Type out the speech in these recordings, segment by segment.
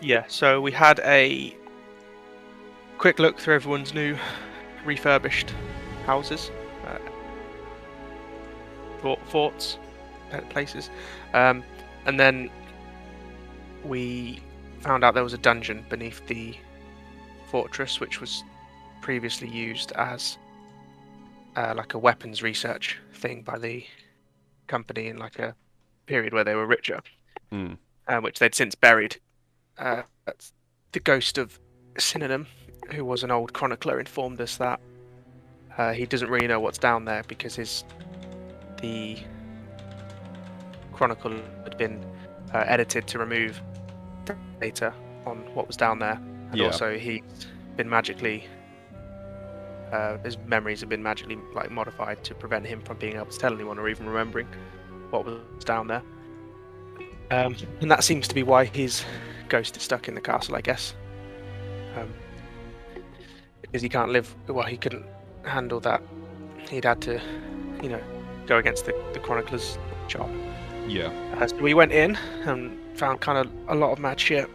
Yeah, so we had a quick look through everyone's new refurbished houses, forts, places, and then we found out there was a dungeon beneath the fortress, which was previously used as like a weapons research thing by the company in like a period where they were richer, Hmm. which they'd since buried. The ghost of Synonym, who was an old chronicler, informed us that he doesn't really know what's down there because the chronicle had been edited to remove data on what was down there, and Yeah. also he's been magically his memories have been magically like modified to prevent him from being able to tell anyone or even remembering what was down there. And that seems to be why his ghost is stuck in the castle, I guess. Because he can't live. Well, he couldn't handle that. He'd had to, go against the chronicler's job. Yeah. So we went in and found kind of a lot of mad shit.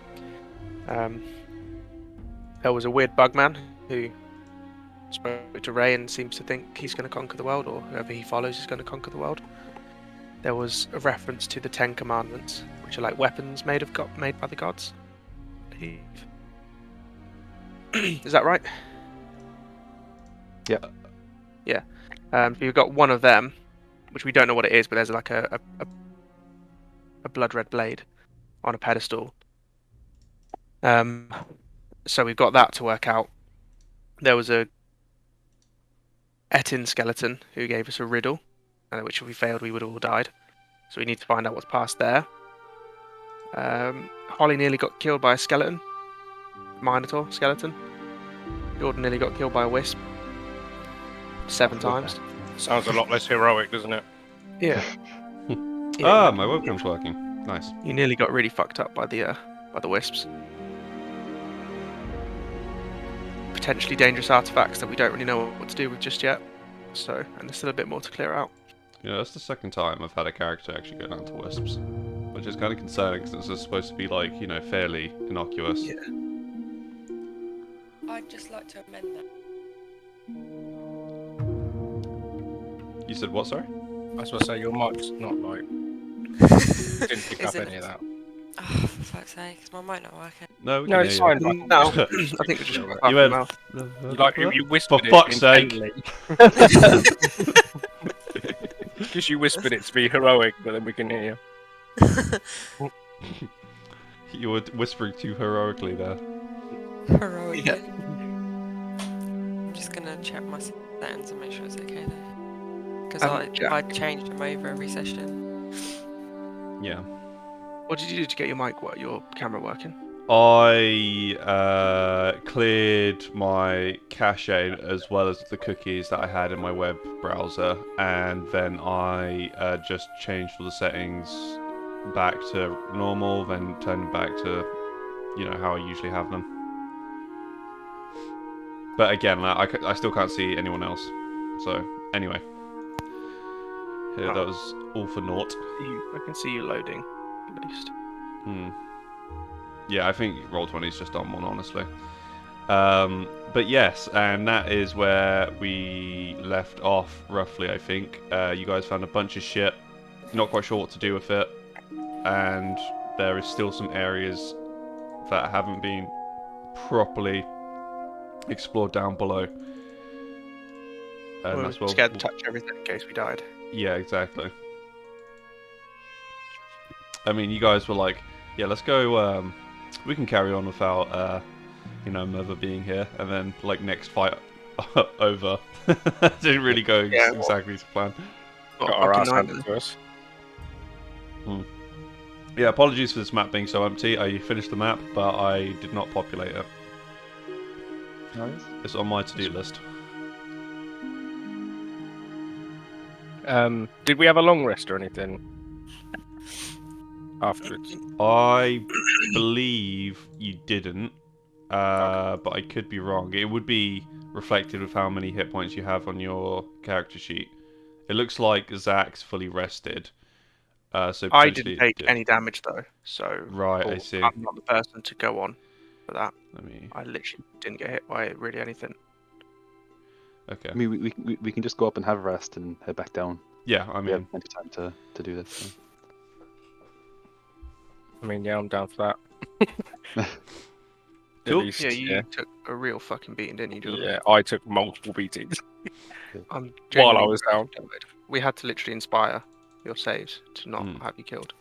There was a weird bugman who spoke to Ray and seems to think he's going to conquer the world, or whoever he follows is going to conquer the world. There was a reference to the Ten Commandments, which are like weapons made by the gods. I believe. Is that right? Yeah. Yeah. So you've got one of them, which we don't know what it is, but there's like a blood red blade on a pedestal. So we've got that to work out. There was a Etin skeleton who gave us a riddle, which if we failed, we would have all died. So we need to find out what's past there. Holly nearly got killed by a skeleton, Minotaur skeleton. Jordan nearly got killed by a wisp 7 times. Sounds a lot less heroic, doesn't it? Yeah. My webcam's working. Nice. You nearly got really fucked up by the wisps. Potentially dangerous artifacts that we don't really know what to do with just yet. So, and there's still a bit more to clear out. Yeah, that's the second time I've had a character actually go down to wisps, which is kind of concerning because it's supposed to be like, fairly innocuous. Yeah. I'd just like to amend that. You said what, sorry? I was going to say, your mic's not like... didn't pick up any of that. Oh, for fuck's sake, is my mic not working? No, we No, can it's hear fine. you. No, I think we just got You went, You whispered for fuck's sake. Because you whispered it to be heroic, but then we can hear you. You were whispering too heroically there. Heroic. Yeah. I'm just gonna check my settings and make sure it's okay there. Because Jack. I changed them over every session. Yeah. What did you do to get your camera working? I cleared my cache as well as the cookies that I had in my web browser, and then I just changed all the settings back to normal, then turned them back to, how I usually have them. But again, I still can't see anyone else. So, anyway. That was all for naught. I can see you loading, at least. Yeah, I think Roll20's just on one, honestly. But yes, and that is where we left off, roughly, I think. You guys found a bunch of shit, not quite sure what to do with it, and there is still some areas that haven't been properly explored down below. And We're scared to touch everything in case we died. Yeah, exactly. I mean, you guys were like, yeah, let's go, we can carry on without, Mother being here, and then, next fight over. Didn't really go exactly to plan. Got our ass handed to us. Yeah, apologies for this map being so empty. I finished the map, but I did not populate it. Nice. It's on my to-do list. Did we have a long rest or anything afterwards? I believe you didn't, but I could be wrong. It would be reflected with how many hit points you have on your character sheet. It looks like Zach's fully rested, So I didn't potentially take it did. any damage though, so Right, I or see. I'm not the person to go on for that. Let me. I literally didn't get hit by really anything. Okay. I mean, we can just go up and have a rest and head back down. Yeah, I We have mean, plenty of time to do this. So. I mean, yeah, I'm down for that. Cool. At least, Yeah, you took a real fucking beating, didn't you, Jordan? yeah, I took multiple beatings I'm while I genuinely was down. gutted. We had to literally inspire your saves to not have you killed.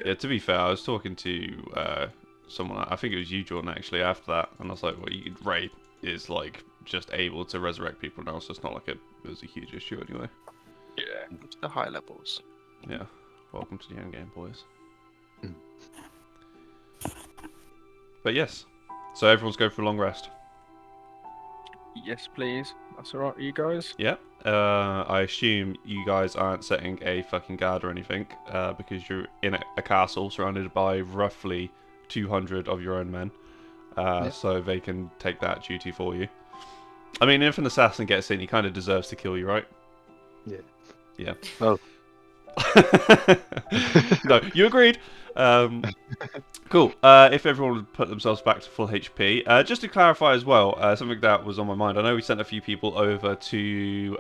yeah. To be fair, I was talking to someone. I think it was you, Jordan, actually. After that, and I was like, "Well, Ray is like just able to resurrect people now, so it's not like it was a huge issue anyway." Yeah. To the high levels. Yeah. Welcome to the end game, boys. Mm. But yes, so everyone's going for a long rest. Yes, please. That's alright with you guys? Yeah. I assume you guys aren't setting a fucking guard or anything, because you're in a castle surrounded by roughly 200 of your own men, so they can take that duty for you. I mean, if an assassin gets in, he kind of deserves to kill you, right? Yeah. Yeah. Well. No, you agreed. Cool. If everyone would put themselves back to full HP, just to clarify as well, something that was on my mind. I know we sent a few people over to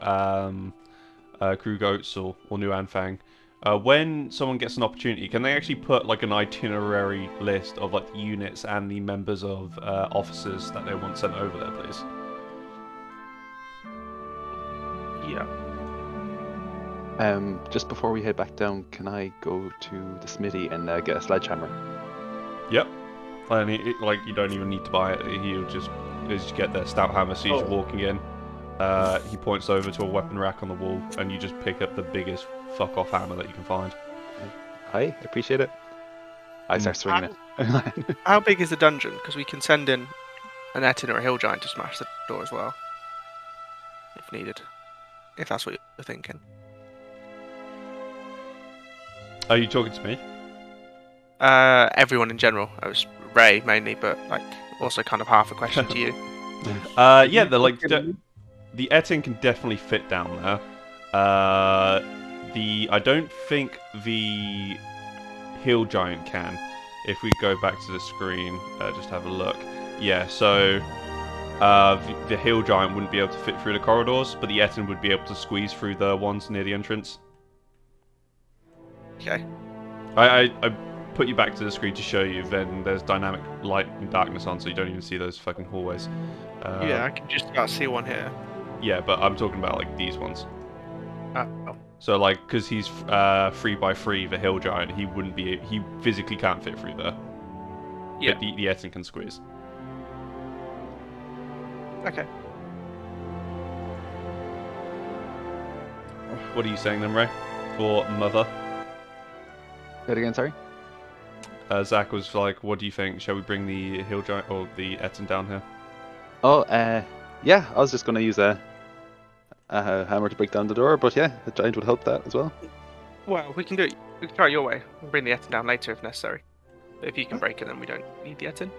Crew Goats or New Anfang. When someone gets an opportunity, can they actually put like an itinerary list of like the units and the members of officers that they want sent over there, please? Yeah. Just before we head back down, can I go to the smithy and get a sledgehammer? Yep. And like you don't even need to buy it. He'll just get their stout hammer, sees you walking in. He points over to a weapon rack on the wall, and you just pick up the biggest fuck off hammer that you can find. I appreciate it. I start swinging it. How big is the dungeon? Because we can send in an Etin or a hill giant to smash the door as well, if needed. If that's what you're thinking. Are you talking to me? Everyone in general. I was Ray mainly, but like also kind of half a question to you. Yeah, the Etin can definitely fit down there. I don't think the hill giant can. If we go back to the screen, just have a look. Yeah, so the hill giant wouldn't be able to fit through the corridors, but the Etin would be able to squeeze through the ones near the entrance. Okay. I put you back to the screen to show you. Then there's dynamic light and darkness on, so you don't even see those fucking hallways. Yeah, I can just about see one here. Yeah, but I'm talking about like these ones. Oh. So like, because he's 3x3, the hill giant, he physically can't fit through there. Yeah. But the Etin can squeeze. Okay. What are you saying then, Ray? For Mother? Say it again, sorry? Zach was like, what do you think? Shall we bring the hill giant or the Etin down here? Oh, yeah, I was just going to use a hammer to break down the door, but yeah, a giant would help that as well. Well, we can do it. We can try it your way. We'll bring the Etin down later if necessary. But if you can break it, then we don't need the Etin.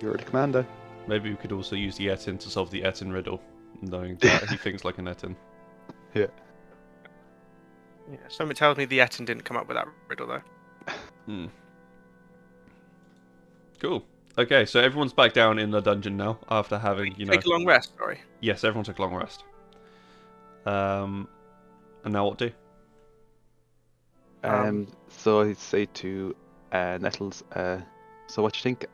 You're the commander. Maybe we could also use the Etin to solve the Etin riddle, knowing that he thinks like an Etin. Yeah. Yeah. Something tells me the Etin didn't come up with that riddle though. Hmm. Cool. Okay, so everyone's back down in the dungeon now after having, Take a long rest. Sorry. Yes, everyone took a long rest. And now what do? So I'd say to Nettles, so what you think?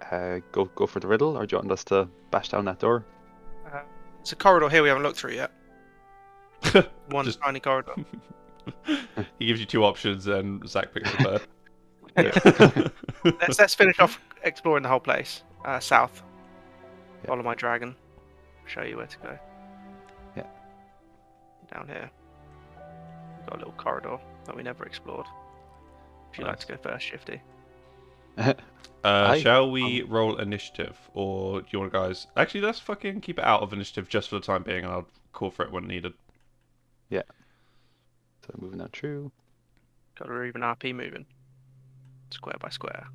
Go for the riddle, or do you want us to bash down that door? There's a corridor here we haven't looked through yet. One Just- tiny corridor. He gives you two options, and Zach picks the third. Let's finish off exploring the whole place. South. Yeah. Follow my dragon. Show you where to go. Yeah. Down here. We've got a little corridor that we never explored. If you'd like to go first, Shifty. Shall we roll initiative, or do you want guys? Actually, let's fucking keep it out of initiative just for the time being, and I'll call for it when needed. Yeah. So moving that through. Got to even RP moving. Square by square.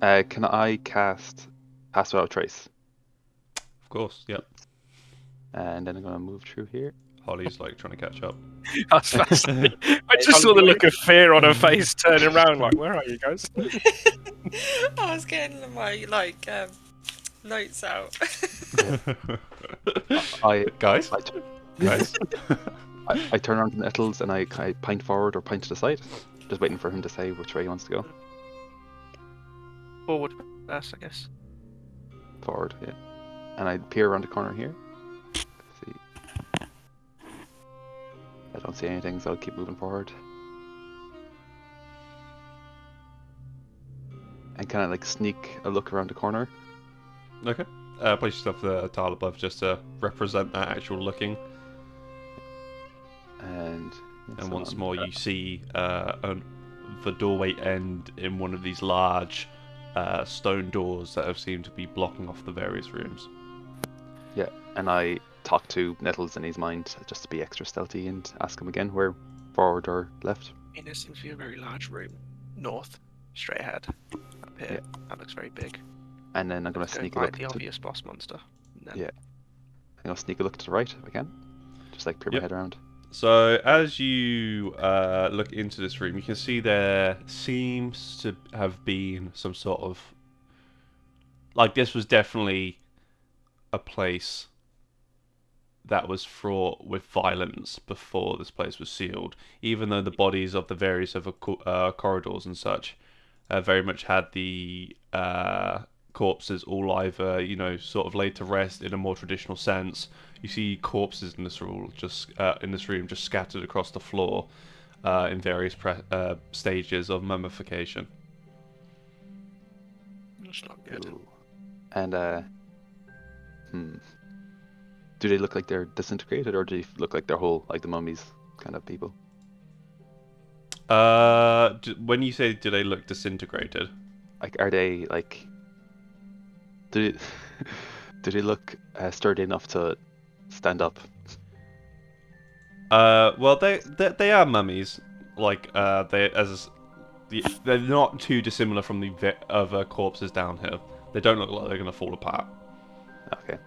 Can I cast Pass Without Trace? Of course, yep. And then I'm going to move through here. Holly's like trying to catch up. That's fascinating. I just saw the look of fear on her face, turning around like, "Where are you guys?" I was getting my notes out. I Guys? I, t- Guys? I turn around to Nettles and I pint forward or pint to the side, just waiting for him to say which way he wants to go. Forward first, I guess. Forward, yeah. And I peer around the corner here. See. I don't see anything, so I'll keep moving forward. And kind of like sneak a look around the corner. Okay. Place yourself the tile above just to represent that actual looking. And And so once I'm- more, you see the doorway end in one of these large stone doors that have seemed to be blocking off the various rooms. Yeah, and I talk to Nettles in his mind just to be extra stealthy and ask him again where forward or left. There seems to be a very large room. North, straight ahead. Up here. That looks very big. And then I'm gonna Let's go sneak a fight look. the obvious boss monster. And then Yeah. I'm gonna sneak a look to the right if I can. Just like peer my Yep. head around. So as you look into this room, you can see there seems to have been some sort of like this was definitely a place that was fraught with violence before this place was sealed. Even though the bodies of the various other corridors and such very much had the corpses all either sort of laid to rest in a more traditional sense. You see corpses in this room just scattered across the floor in various stages of mummification. That's not good. Ooh. And do they look like they're disintegrated, or do they look like they're whole, like the mummies kind of people? When you say do they look disintegrated? Like, are they like? Do they look sturdy enough to stand up? Well, they are mummies. Like they're not too dissimilar from the other corpses down here. They don't look like they're gonna fall apart. Okay.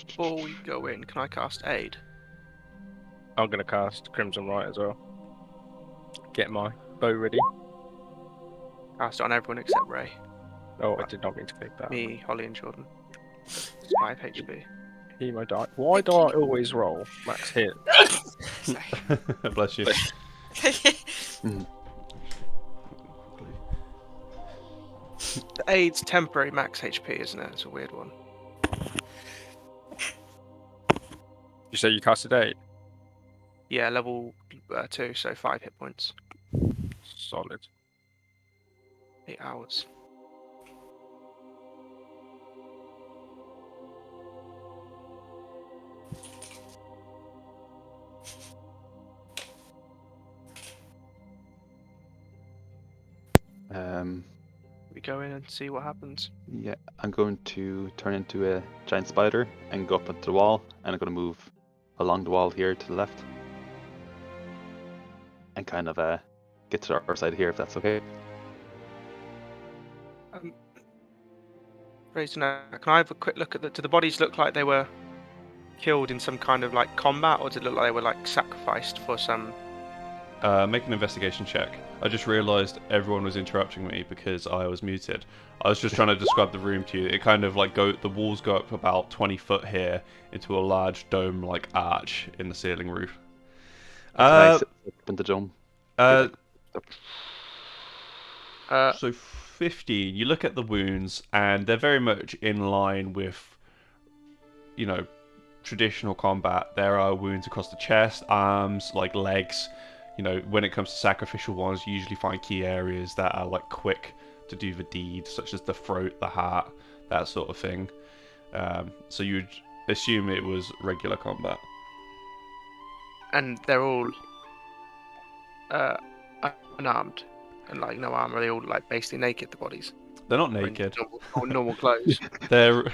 Before we go in, can I cast Aid? I'm gonna cast Crimson Light as well. Get my bow ready. Cast it on everyone except Ray. Oh, I did not mean to click that. Me, Holly, and Jordan. It's 5 HP. Hemo die. Why do I always roll max hit? Sorry. Bless you. The Aid's temporary max HP, isn't it? It's a weird one. You say you casted 8? Yeah, level 2, so 5 hit points. Solid. 8 hours. We go in and see what happens. Yeah, I'm going to turn into a giant spider and go up onto the wall, and I'm going to move along the wall here to the left, and kind of get to our side here, if that's okay. Raised to know, can I have a quick look at do the bodies look like they were killed in some kind of like combat, or does it look like they were like sacrificed for some? Make an investigation check. I just realised everyone was interrupting me because I was muted. I was just trying to describe the room to you. It kind of like the walls go up about 20 foot here into a large dome-like arch in the ceiling roof. Can I sit up in the dome? So 15. You look at the wounds, and they're very much in line with, traditional combat. There are wounds across the chest, arms, like legs. When it comes to sacrificial ones, you usually find key areas that are like quick to do the deed, such as the throat, the heart, that sort of thing. So you'd assume it was regular combat. And they're all unarmed and like no armor. They all like basically naked. The bodies. They're not Or in naked. normal clothes. They're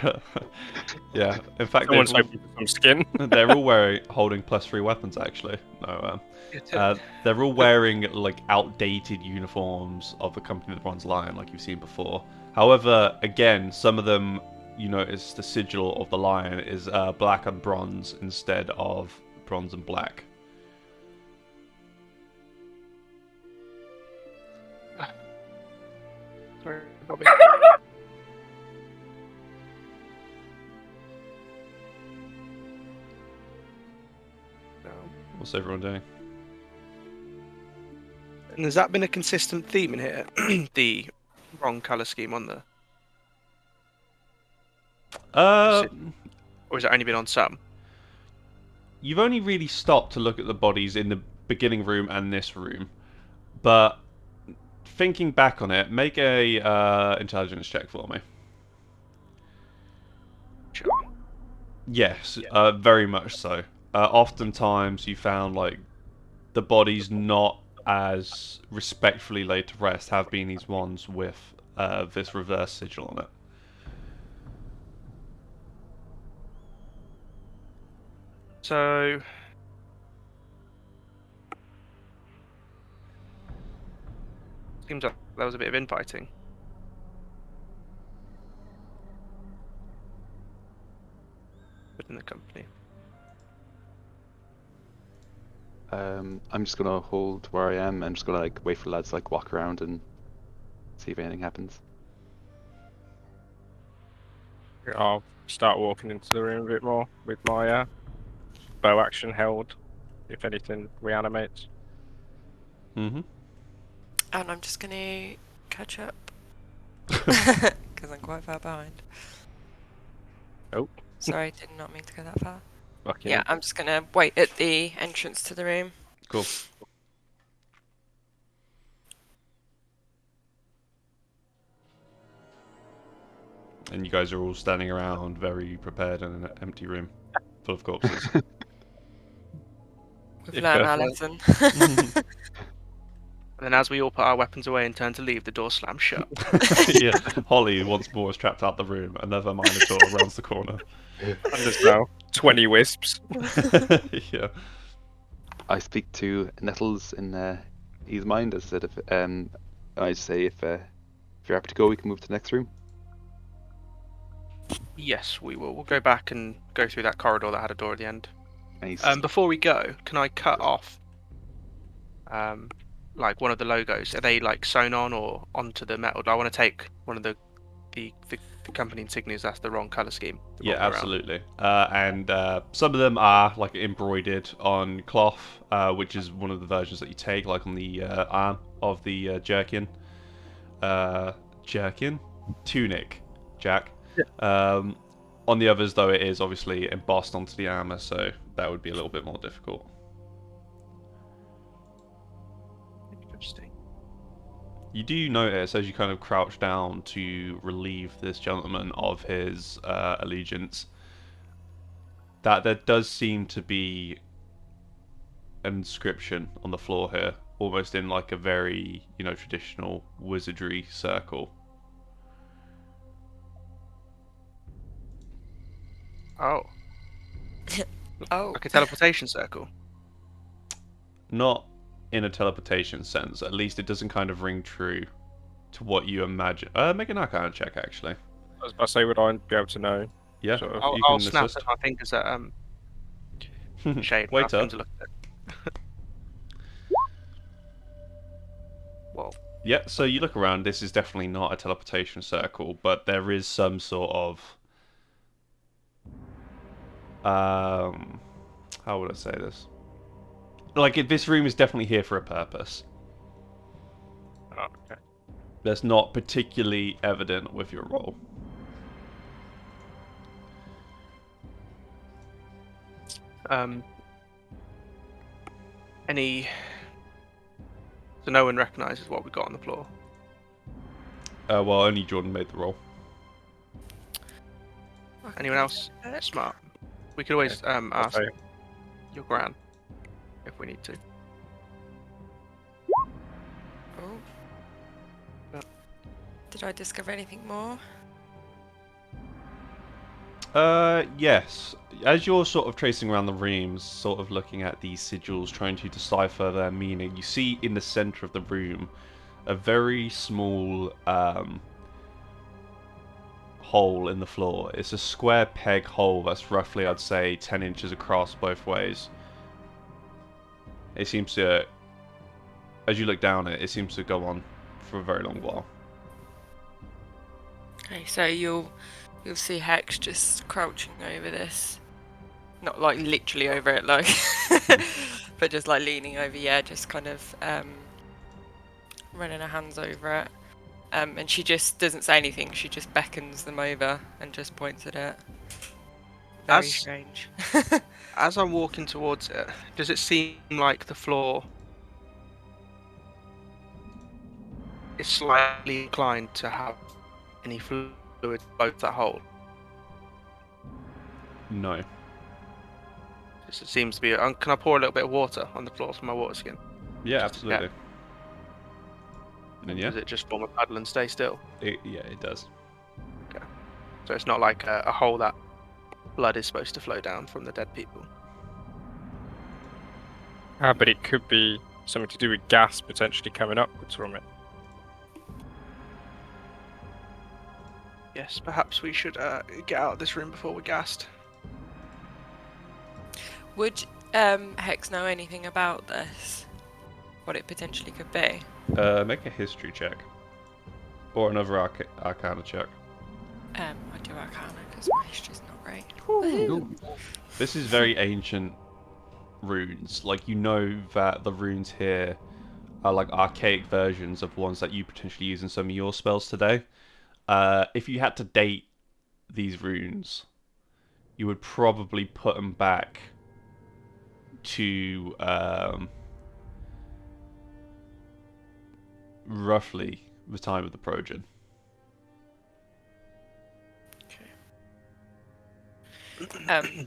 yeah. In fact, Someone's hoping for some skin. they're all holding +3 weapons. Actually, no. They're all wearing like outdated uniforms of the company that runs Lion, like you've seen before. However, again, some of them, you notice the sigil of the Lion is black and bronze instead of bronze, and black. Sorry, Bobby. No. What's everyone doing? And has that been a consistent theme in here? The wrong colour scheme on the... Uh, Or has it only been on some? you've only really stopped to look at the bodies in the beginning room and this room, but thinking back on it, make a intelligence check for me. Sure. Yes, very much so. Oftentimes you found like the bodies not as respectfully laid to rest have been these ones with this reverse sigil on it. So... Seems like there was a bit of infighting. Within the company. I'm just gonna hold where I am and just gonna like wait for lads to like walk around and see if anything happens. I'll start walking into the room a bit more with my bow action held. If anything reanimates. Mm-hmm. And I'm just gonna catch up. Because I'm quite far behind. Oh. Sorry, did not mean to go that far. Fucking Yeah, I'm just gonna wait at the entrance to the room. Cool. And you guys are all standing around, very prepared in an empty room full of corpses. We've Yeah. learned our lesson. And then as we all put our weapons away and turn to leave, the door slams shut. Yeah, Holly once more is trapped out the room. Another Minotaur rounds the corner. And there's now 20 wisps. Yeah. I speak to Nettles in his mind. As I said, if I say if you're happy to go, we can move to the next room. Yes, we will. We'll go back and go through that corridor that had a door at the end. And he's Before we go, can I cut off like one of the logos? Are they like sewn on or onto the metal? Do I want to take one of the company insignias that's the wrong colour scheme? the Yeah, wrong way around? absolutely. And some of them are like embroidered on cloth, which is one of the versions that you take, like on the arm of the tunic, Jack. Yeah. On the others, though, it is obviously embossed onto the armor, so that would be a little bit more difficult. Interesting. You do notice as you kind of crouch down to relieve this gentleman of his allegiance that there does seem to be an inscription on the floor here, almost in like a very, traditional wizardry circle. Oh, Oh. like a teleportation circle. Not in a teleportation sense, at least it doesn't kind of ring true to what you imagine. Make an Arcana check, actually. I was about to say, would I be able to know? Yeah, Sort of. you I'll can snap assist. my fingers at Shade. Wait Ask him up. to look at it. Whoa. Yeah, so you look around, this is definitely not a teleportation circle, but there is some sort of... how would I say this? Like, this room is definitely here for a purpose. Oh, okay. That's not particularly evident with your roll. So no one recognises what we got on the floor. Well, only Jordan made the roll. Anyone else smart? We could always ask Okay. your gran if we need to. Oh. Yeah. Did I discover anything more? Yes. As you're sort of tracing around the rooms, sort of looking at these sigils, trying to decipher their meaning, you see in the center of the room a very small hole in the floor. It's a square peg hole that's roughly, I'd say, 10 inches across both ways. It seems to, as you look down it seems to go on for a very long while. Okay, so you'll see Hex just crouching over this. Not like literally over it, like, but just like leaning over, yeah, just kind of running her hands over it. And she just doesn't say anything, she just beckons them over and just points at it. Very strange. As I'm walking towards it, does it seem like the floor is slightly inclined to have any fluid flow that hole? No. Just it seems to be. Can I pour a little bit of water on the floor from my water skin? Yeah, Just to check. absolutely. And yeah, Does it just form a paddle and stay still? it does. So it's not like a hole that blood is supposed to flow down from the dead people. But it could be something to do with gas potentially coming upwards from it. Yes, perhaps we should get out of this room before we're gassed. Would Hex know anything about this? What it potentially could be? Make a history check. Or another arcana check. I do Arcana because my history's not great. Woohoo! This is very ancient runes. Like, you know that the runes here are like archaic versions of ones that you potentially use in some of your spells today. If you had to date these runes, you would probably put them back to roughly the time of the Trojan. You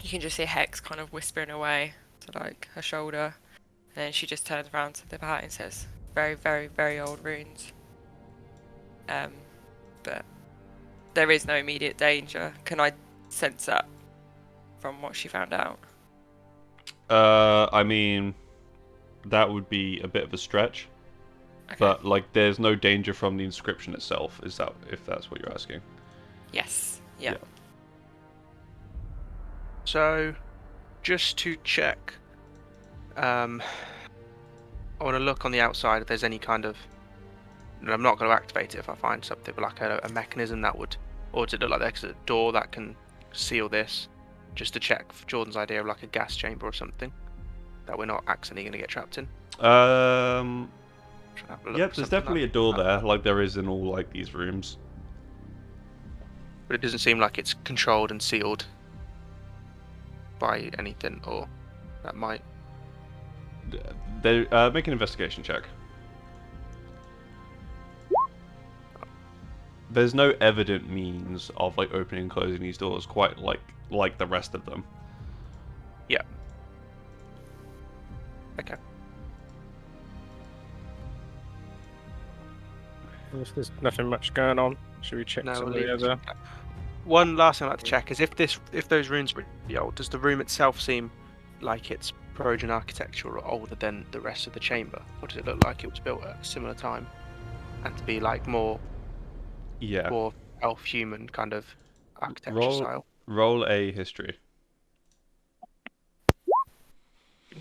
can just see Hex kind of whispering away to like her shoulder, and then she just turns around to the party and says, "Very, very, very old runes. But there is no immediate danger. Can I sense that from what she found out?" I mean, that would be a bit of a stretch, Okay. but like, there's no danger from the inscription itself. Is that, if that's what you're asking? Yes. Yeah. Yeah. So, just to check, I want to look on the outside if there's any kind of. And I'm not going to activate it if I find something like a mechanism that would, or does it look like there's a door that can seal this? Just to check for Jordan's idea of like a gas chamber or something that we're not accidentally going to get trapped in. Try and have a look Yeah, for there's something definitely like a door that. there, like there is in all like these rooms. But it doesn't seem like it's controlled and sealed by anything, or that might. Make an investigation check. There's no evident means of like opening and closing these doors quite like the rest of them. Yeah. Okay. If there's nothing much going on, should we check No, some we'll of the leave it. other? One last thing I'd like to check is if those runes were really old, does the room itself seem like it's Trojan architecture or older than the rest of the chamber? Or does it look like it was built at a similar time and to be like more elf human kind of architecture style? Roll a history.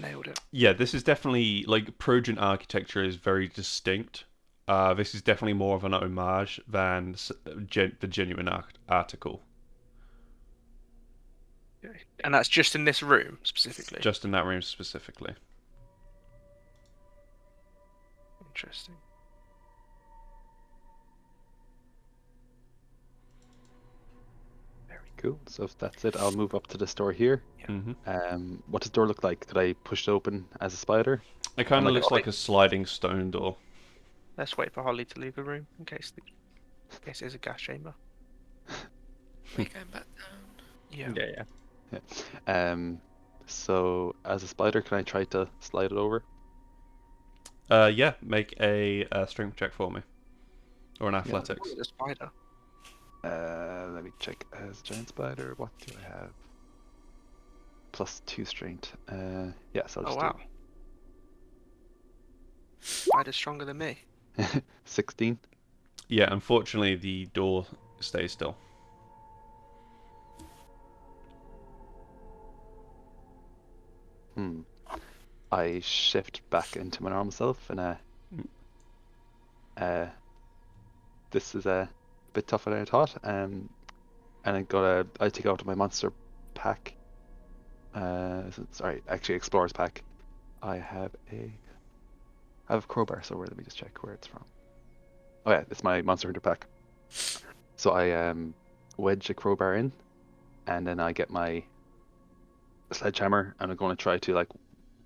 Nailed it. Yeah, this is definitely like Trojan architecture is very distinct. This is definitely more of an homage than the genuine article. Okay. And that's just in this room specifically? Just in that room specifically. Interesting. Very Cool. So if that's it, I'll move up to this door here. Mm-hmm. What does the door look like? Could I push it open as a spider? It kind of Like looks like a sliding stone door. Let's wait for Holly to leave the room in case it's a gas chamber. We're going back down. Yeah. Yeah. So as a spider, can I try to slide it over? Yeah, make a strength check for me. Or an athletics. The spider. Let me check. As a giant spider, what do I have? +2 strength. Yes, I'll Oh just wow. Spider's stronger than me. do 16. Yeah, unfortunately the door stays still. I shift back into my normal self, and this is a bit tougher than I thought. And I take out my monster pack. Sorry, actually explorers pack. I have a crowbar somewhere. Let me just check where it's from. Oh yeah, it's my monster hunter pack. So I wedge a crowbar in, and then I get my sledgehammer, and I'm going to try to like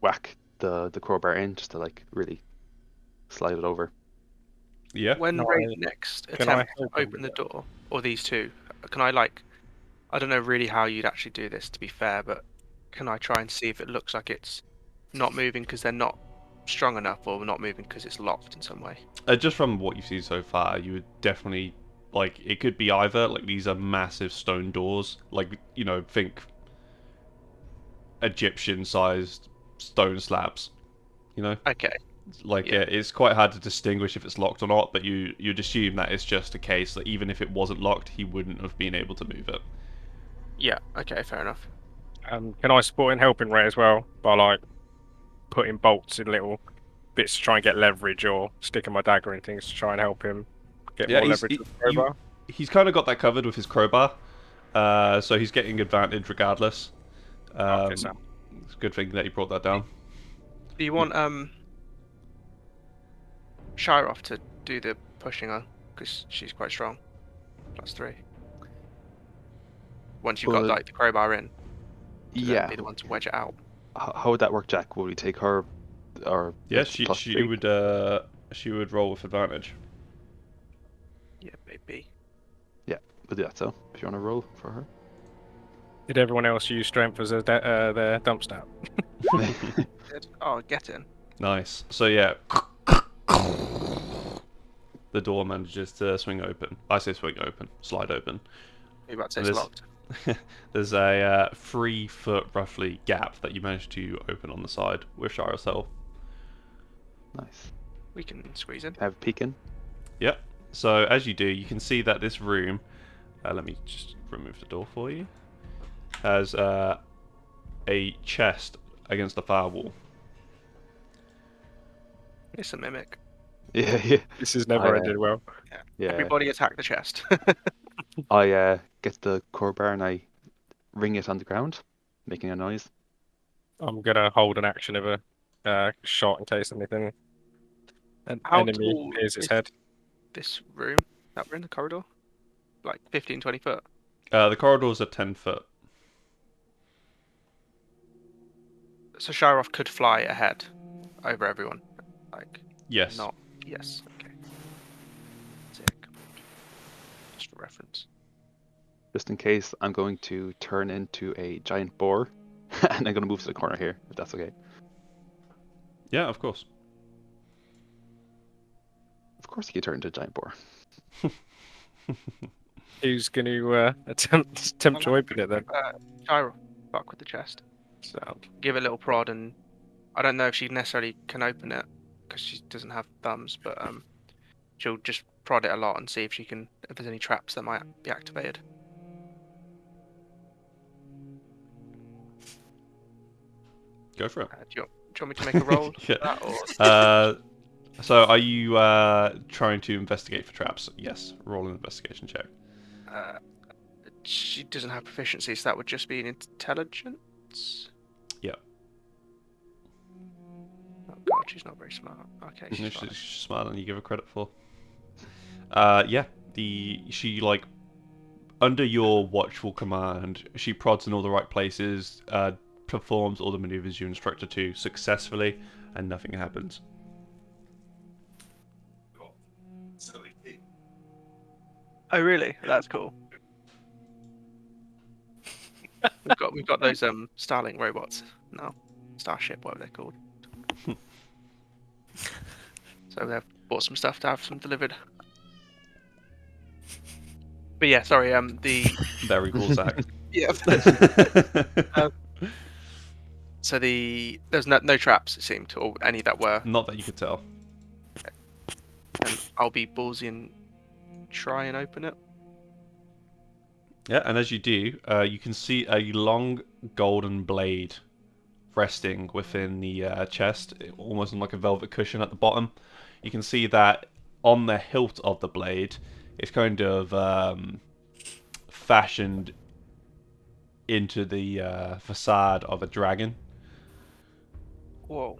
whack the crowbar in just to like really slide it over. Yeah. When No, Ray next can I attempts to help him open with the door, or these two, can I I don't know really how you'd actually do this to be fair, but can I try and see if it looks like it's not moving because they're not strong enough, or not moving because it's locked in some way? Just from what you've seen so far, you would definitely like it could be either like these are massive stone doors, like think Egyptian-sized stone slabs. Okay. Like Yeah. it's quite hard to distinguish if it's locked or not, but you'd assume that it's just a case that even if it wasn't locked, he wouldn't have been able to move it. Yeah. Okay. Fair enough. Can I support in helping Ray as well by like putting bolts in little bits to try and get leverage, or sticking my dagger in things to try and help him get Yeah, more leverage with the crowbar? he's kind of got that covered with his crowbar, so he's getting advantage regardless. Okay, so It's a good thing that he brought that down. Do you want Shiroff to do the pushing on, because she's quite strong? +3. Once you've got Well, like the crowbar in, to then yeah. be the one to wedge it out. How would that work, Jack? Would we take her, or Yeah, with the she +3? she would roll with advantage. Yeah, maybe. Yeah, we'll do that. So if you want to roll for her. did everyone else use strength as their dump stat? Good. Oh, get in. Nice. So yeah, the door manages to swing open. I say swing open, slide open. You're about to say And it's locked. there's a 3-foot roughly gap that you manage to open on the side with Shiro's help. Nice. We can squeeze in. Have a peek in. Yep. So as you do, you can see that this room. Let me just remove the door for you. Has a chest against the far wall. It's a mimic. Yeah, yeah. This has never I, ended well. Yeah. Everybody attack the chest. I get the crowbar and I ring it on the ground, making a noise. I'm gonna hold an action of a shot in case anything an How enemy tall appears its is head. this room that we're in, the corridor? Like 15, 20 foot? The corridors are 10 foot. So Shiroff could fly ahead over everyone. Like, Yes. not. Yes, okay. Sick. Just for reference. Just in case, I'm going to turn into a giant boar, and I'm going to move to the corner here, if that's okay. Yeah, of course. Of course, you can turn into a giant boar. Who's going to attempt to open it then? Shiroff, fuck with the chest. Sound. Give it a little prod, and I don't know if she necessarily can open it because she doesn't have thumbs, but she'll just prod it a lot and see if there's any traps that might be activated. Go for it. Do you want me to make a roll for Yeah. that, or So are you trying to investigate for traps? Yes. Roll an investigation check. she doesn't have proficiency, so that would just be an intelligence? Yeah. Oh god, she's not very smart. Okay, she's She's fine. smarter than you give her credit for. Yeah. She like under your watchful command, she prods in all the right places, performs all the maneuvers you instruct her to successfully, and nothing happens. Oh really? That's cool. We've got those Starlink robots now. Starship, whatever they're called. So they've bought some stuff to have some delivered. But yeah, sorry, the Very cool, Zach. yeah. So there's no traps, it seemed, or any that were. Not that you could tell. And I'll be ballsy and try and open it. Yeah, and as you do, you can see a long golden blade resting within the chest, almost on like a velvet cushion at the bottom. You can see that on the hilt of the blade, it's kind of fashioned into the facade of a dragon. Whoa.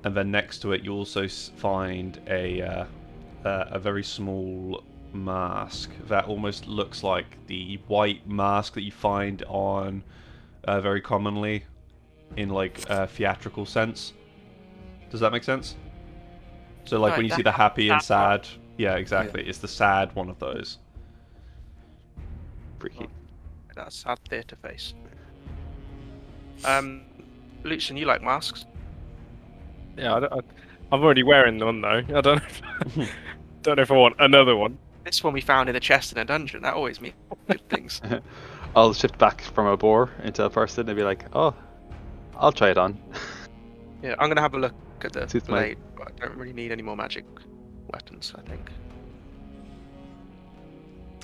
And then next to it, you also find a very small mask that almost looks like the white mask that you find on very commonly in like a theatrical sense. Does that make sense? So like Like when you the see the happy and sad one. sad, yeah, exactly. It's the sad one of those. Freaky. That's sad theatre face. Lucian, you like masks? Yeah, I'm already wearing one though. I don't don't know if I want another one. This one we found in a chest in a dungeon. That always means good things. I'll shift back from a boar into a person and be like, oh, I'll try it on. Yeah, I'm gonna have a look at the Suits my- blade, but I don't really need any more magic weapons, I think.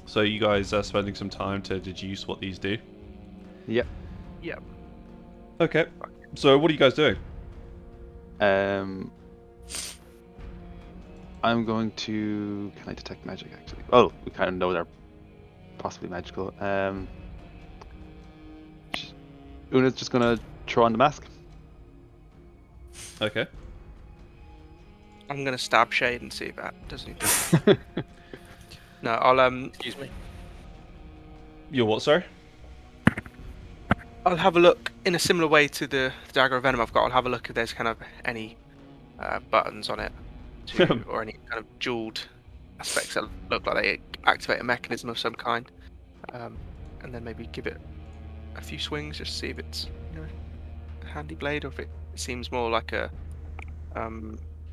So you guys are spending some time to deduce what these do. Yep. Yep. Okay. So what are you guys doing? I'm going to. Can I detect magic actually? Oh, we kind of know they're possibly magical. Una's just gonna throw on the mask. Okay. I'm gonna stab Shade and see if that does anything. No, I'll Excuse me. You're what, sorry? I'll have a look in a similar way to the dagger of venom I've got. I'll have a look if there's kind of any buttons on it, or any kind of jeweled aspects that look like they activate a mechanism of some kind, and then maybe give it a few swings just to see if it's a handy blade or if it seems more like a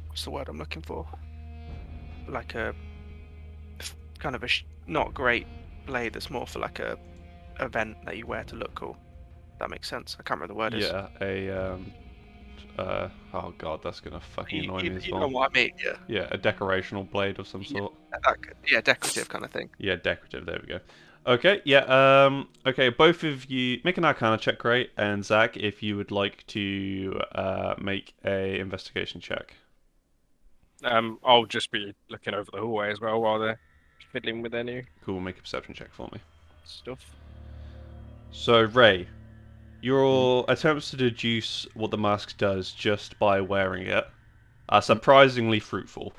what's the word I'm looking for? Like a kind of a not great blade that's more for like a event that you wear to look cool. That makes sense. I can't remember the word is. Yeah, oh god, that's gonna fucking annoy me as You know well. what I mean? Yeah. Yeah, a decorational blade of some sort. Yeah, decorative kind of thing. Yeah, decorative, there we go. Okay, yeah, okay, both of you make an Arcana check, great, and Zach, if you would like to make a investigation check. I'll just be looking over the hallway as well while they're fiddling with their new Cool, make a perception check for me. stuff. So, Ray, your attempts to deduce what the mask does just by wearing it are surprisingly fruitful.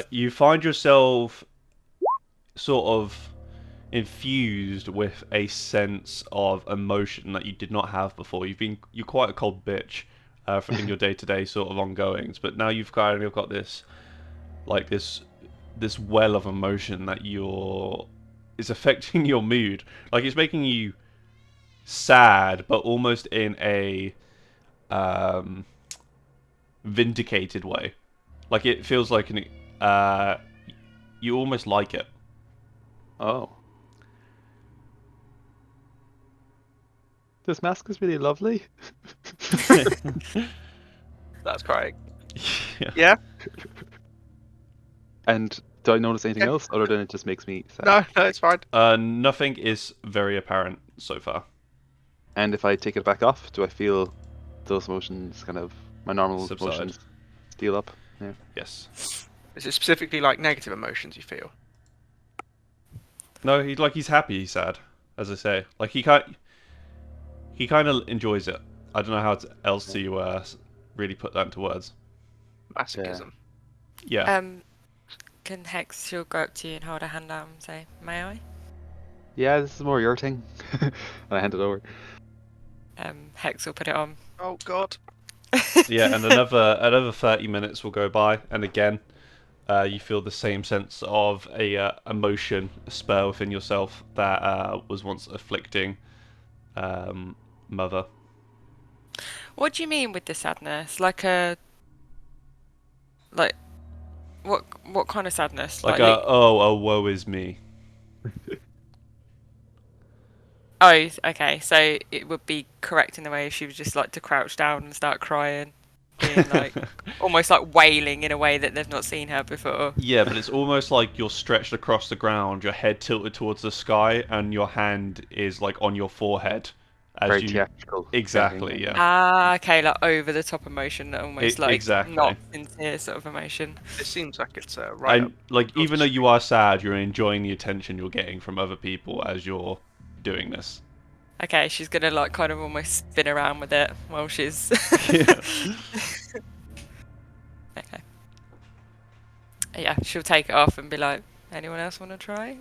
You find yourself sort of infused with a sense of emotion that you did not have before. You're quite a cold bitch in your day-to-day sort of ongoings, but now you've kind of got this this well of emotion that is affecting your mood. Like it's making you sad, but almost in a vindicated way. Like it feels like you almost like it. Oh. This mask is really lovely. That's correct. Yeah. Yeah. And do I notice anything Yeah. else other than it just makes me sad? No, it's fine. Nothing is very apparent so far. And if I take it back off, do I feel those emotions kind of my normal Subside. emotions steal up? Yeah. Yes. Is it specifically like negative emotions you feel? No, he's happy, he's sad, as I say. Like he kind of enjoys it. I don't know how else to really put that into words. Masochism. Yeah. Can Hex, she'll go up to you and hold her hand out and say, "May I?" Yeah, this is more your thing. And I hand it over. Hex will put it on. Oh God. Yeah, and another 30 minutes will go by, and again, you feel the same sense of a emotion spur within yourself that was once afflicting Mother. What do you mean with the sadness? Like what kind of sadness? Like oh, woe is me. Oh, okay. So it would be correct in the way if she was just like to crouch down and start crying, being like almost like wailing in a way that they've not seen her before. Yeah, but it's almost like you're stretched across the ground, your head tilted towards the sky, and your hand is like on your forehead, as Very you theatrical. exactly, ending. yeah. Ah, okay, like over the top emotion, almost like Exactly. not sincere sort of emotion. This seems like it's right up. And like, your even though you street. are sad, you're enjoying the attention you're getting from other people as you're doing this. Okay, she's gonna like kind of almost spin around with it while she's. Yeah. Okay. Yeah, she'll take it off and be like, "Anyone else want to try?"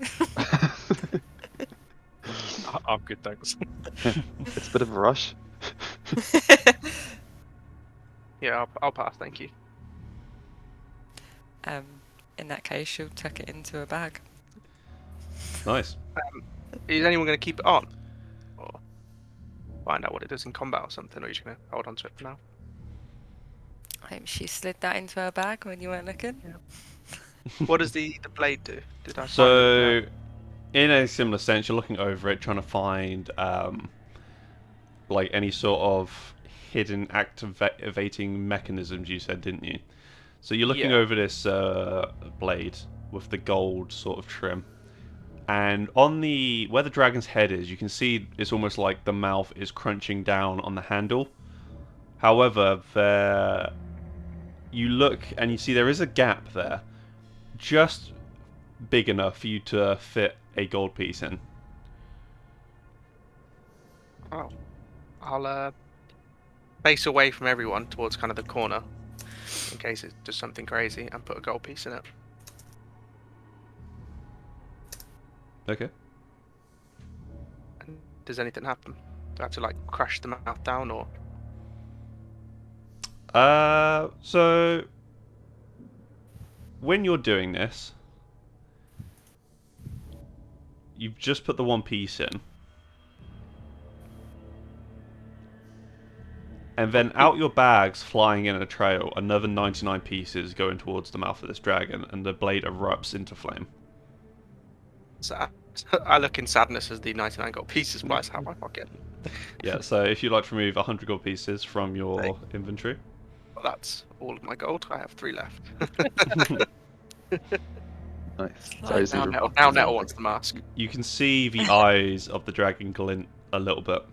I'm good, thanks. It's a bit of a rush. Yeah, I'll pass. Thank you. In that case, she'll tuck it into a bag. Nice. Is anyone going to keep it on, or find out what it does in combat or something, or are you just going to hold on to it for now? She slid that into her bag when you weren't looking. What does the blade do? Did I find it? So, in a similar sense, you're looking over it, trying to find like any sort of hidden activating mechanisms. You said, didn't you? So you're looking Yeah. over this blade with the gold sort of trim, and on the where the dragon's head is, you can see it's almost like the mouth is crunching down on the handle. However, you look and you see there is a gap there, just big enough for you to fit a gold piece in. Oh, I'll face away from everyone towards kind of the corner, in case it does something crazy, and put a gold piece in it. Okay. And does anything happen? Do I have to like crush the mouth down, or? So when you're doing this, you've just put the one piece in. And then out your bags, flying in a trail, another 99 pieces going towards the mouth of this dragon, and the blade erupts into flame. Sad. I look in sadness as the 99 gold pieces flies out of my pocket. Yeah, so if you'd like to remove 100 gold pieces from your Thank inventory. Well, that's all of my gold. I have 3 left. Nice. Like Sorry, that. Caesar. Now Nettle wants the mask. You can see the eyes of the dragon glint a little bit.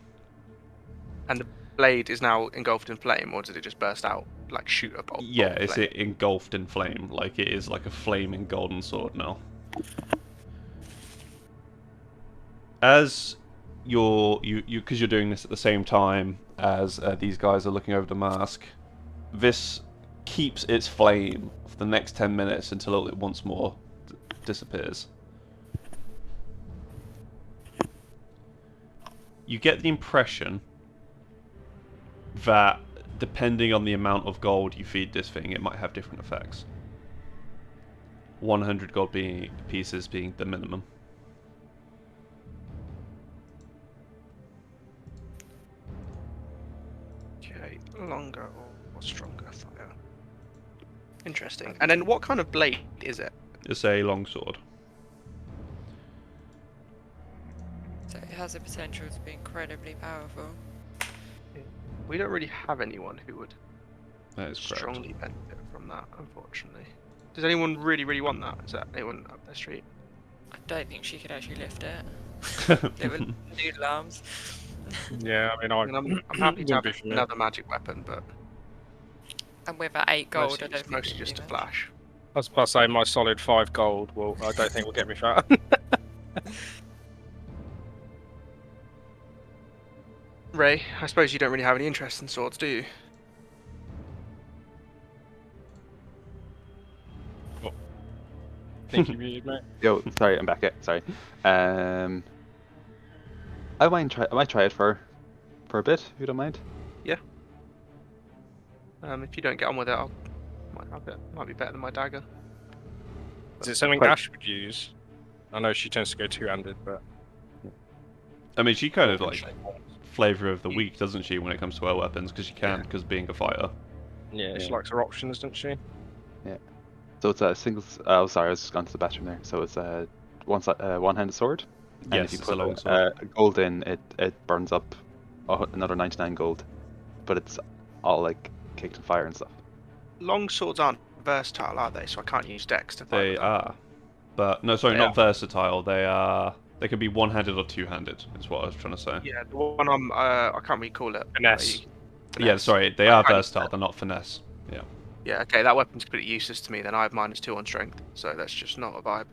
And the blade is now engulfed in flame, or did it just burst out, like shoot a bolt? Yeah, bolt of it's flame? engulfed in flame, like it is like a flaming golden sword now. As because you're doing this at the same time as these guys are looking over the mask, this keeps its flame for the next 10 minutes until it once more disappears. You get the impression that depending on the amount of gold you feed this thing, it might have different effects. 100 gold pieces being the minimum. Okay, longer or stronger fire. Interesting. And then what kind of blade is it? It's a long sword. So it has the potential to be incredibly powerful. We don't really have anyone who would That is correct. strongly benefit from that, unfortunately. Does anyone really want that? Is that anyone up their street? I don't think she could actually lift it. It would noodle arms. Yeah, I mean, I mean, I'm happy to wouldn't have be for me. another magic weapon, but And with that 8 gold, mostly, I don't think mostly it'd just be a much. flash. I was about to say my solid 5 gold. Well, I don't think will get me far. Ray, I suppose you don't really have any interest in swords, do you? Think you muted, mate. Yo, sorry, I'm back. Yeah, sorry. I might try it for a bit. If you don't mind. If you don't get on with it, might be better than my dagger. Is it something Quite- Ash would use? I know she tends to go two-handed, but I mean, she kind of like flavor of the week, doesn't she, when it comes to her weapons? Because she can, Yeah. because being a fighter. yeah, she likes her options, doesn't she? So it's a single. Oh, sorry, I was just gone to the bathroom there. So it's a one-handed sword. And Yes, if you it's a put long sword. a gold in, it burns up another 99 gold. But it's all like caked in fire and stuff. Long swords aren't versatile, are they? So I can't use dex to fight They with them. are. But, no, sorry, They not are. versatile. They are They can be one-handed or two-handed. Is what I was trying to say. Yeah, the one I can't really call it. Finesse. Yeah, sorry, they are versatile. They're not finesse. Yeah. Yeah, okay, that weapon's completely useless to me. Then I have -2 on strength, so that's just not a vibe.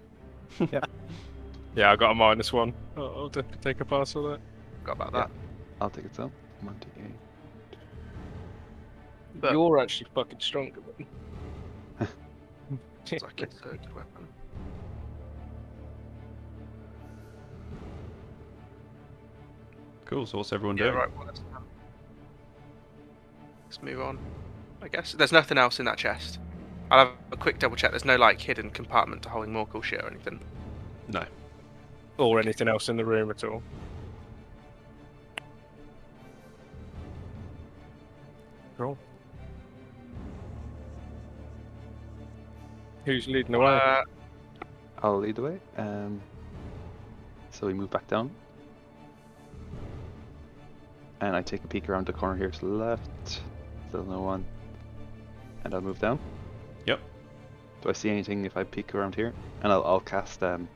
Yeah, I got a -1. I'll definitely take a pass on that. Forgot about Yeah. that. I'll take it so. 1d8. But- You're actually fucking stronger than. It's like it's a good weapon. Cool. So what's everyone Yeah, doing? right. Well, let's move on. I guess there's nothing else in that chest. I'll have a quick double check. There's no like hidden compartment to holding more cool shit or anything. No. Or anything else in the room at all. Cool. Who's leading the way? I'll lead the way. So we move back down. And I take a peek around the corner here to the left. Still no one. And I'll move down. Yep. Do I see anything if I peek around here? And I'll cast the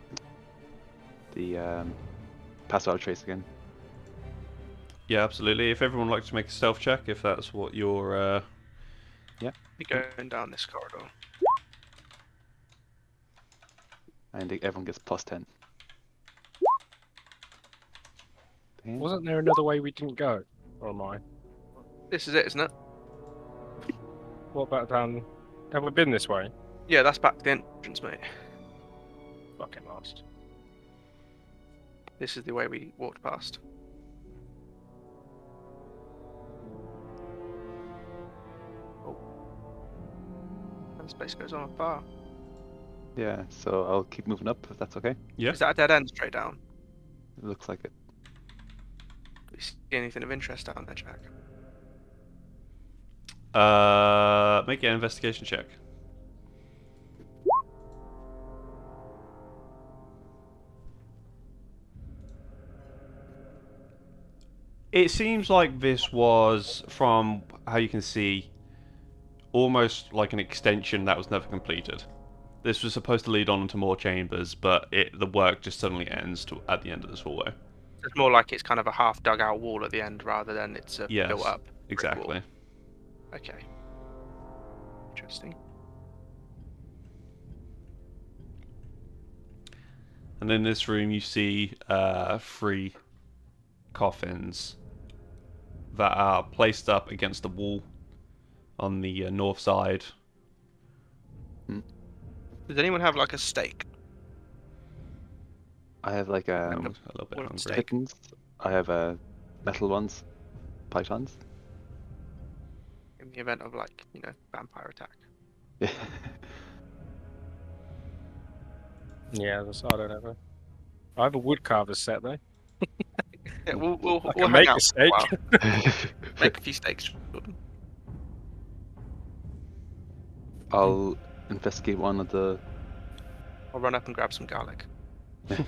pass without trace again. Yeah, absolutely. If everyone would like to make a stealth check, if that's what you're. You're going down this corridor. And everyone gets +10. Damn. Wasn't there another way we didn't go? Or am I? This is it, isn't it? What about down? Have we been this way? Yeah, that's back to the entrance, mate. Fucking lost. This is the way we walked past. Oh. And space goes on far. Yeah, so I'll keep moving up if that's okay. Yeah. Is that a dead end straight down? It looks like it. Do you see anything of interest down there, Jack? Make an investigation check. It seems like this was, from how you can see, almost like an extension that was never completed. This was supposed to lead on into more chambers, but the work just suddenly ends at the end of this hallway. It's more like it's kind of a half dug out wall at the end rather than it's a Yes, built up brick exactly. wall. Okay. Interesting. And in this room you see 3 coffins that are placed up against the wall on the north side. Does anyone have like a stake? I have like I'm a little bit Wooden hungry. stake. kittens. I have metal ones. Pythons. In the event of like, vampire attack. Yeah. Yeah, I don't know. I have a woodcarver set though. Yeah, we'll I hang can make out a for a steak. while. Make a few stakes, Jordan. I'll investigate one of the. I'll run up and grab some garlic. Are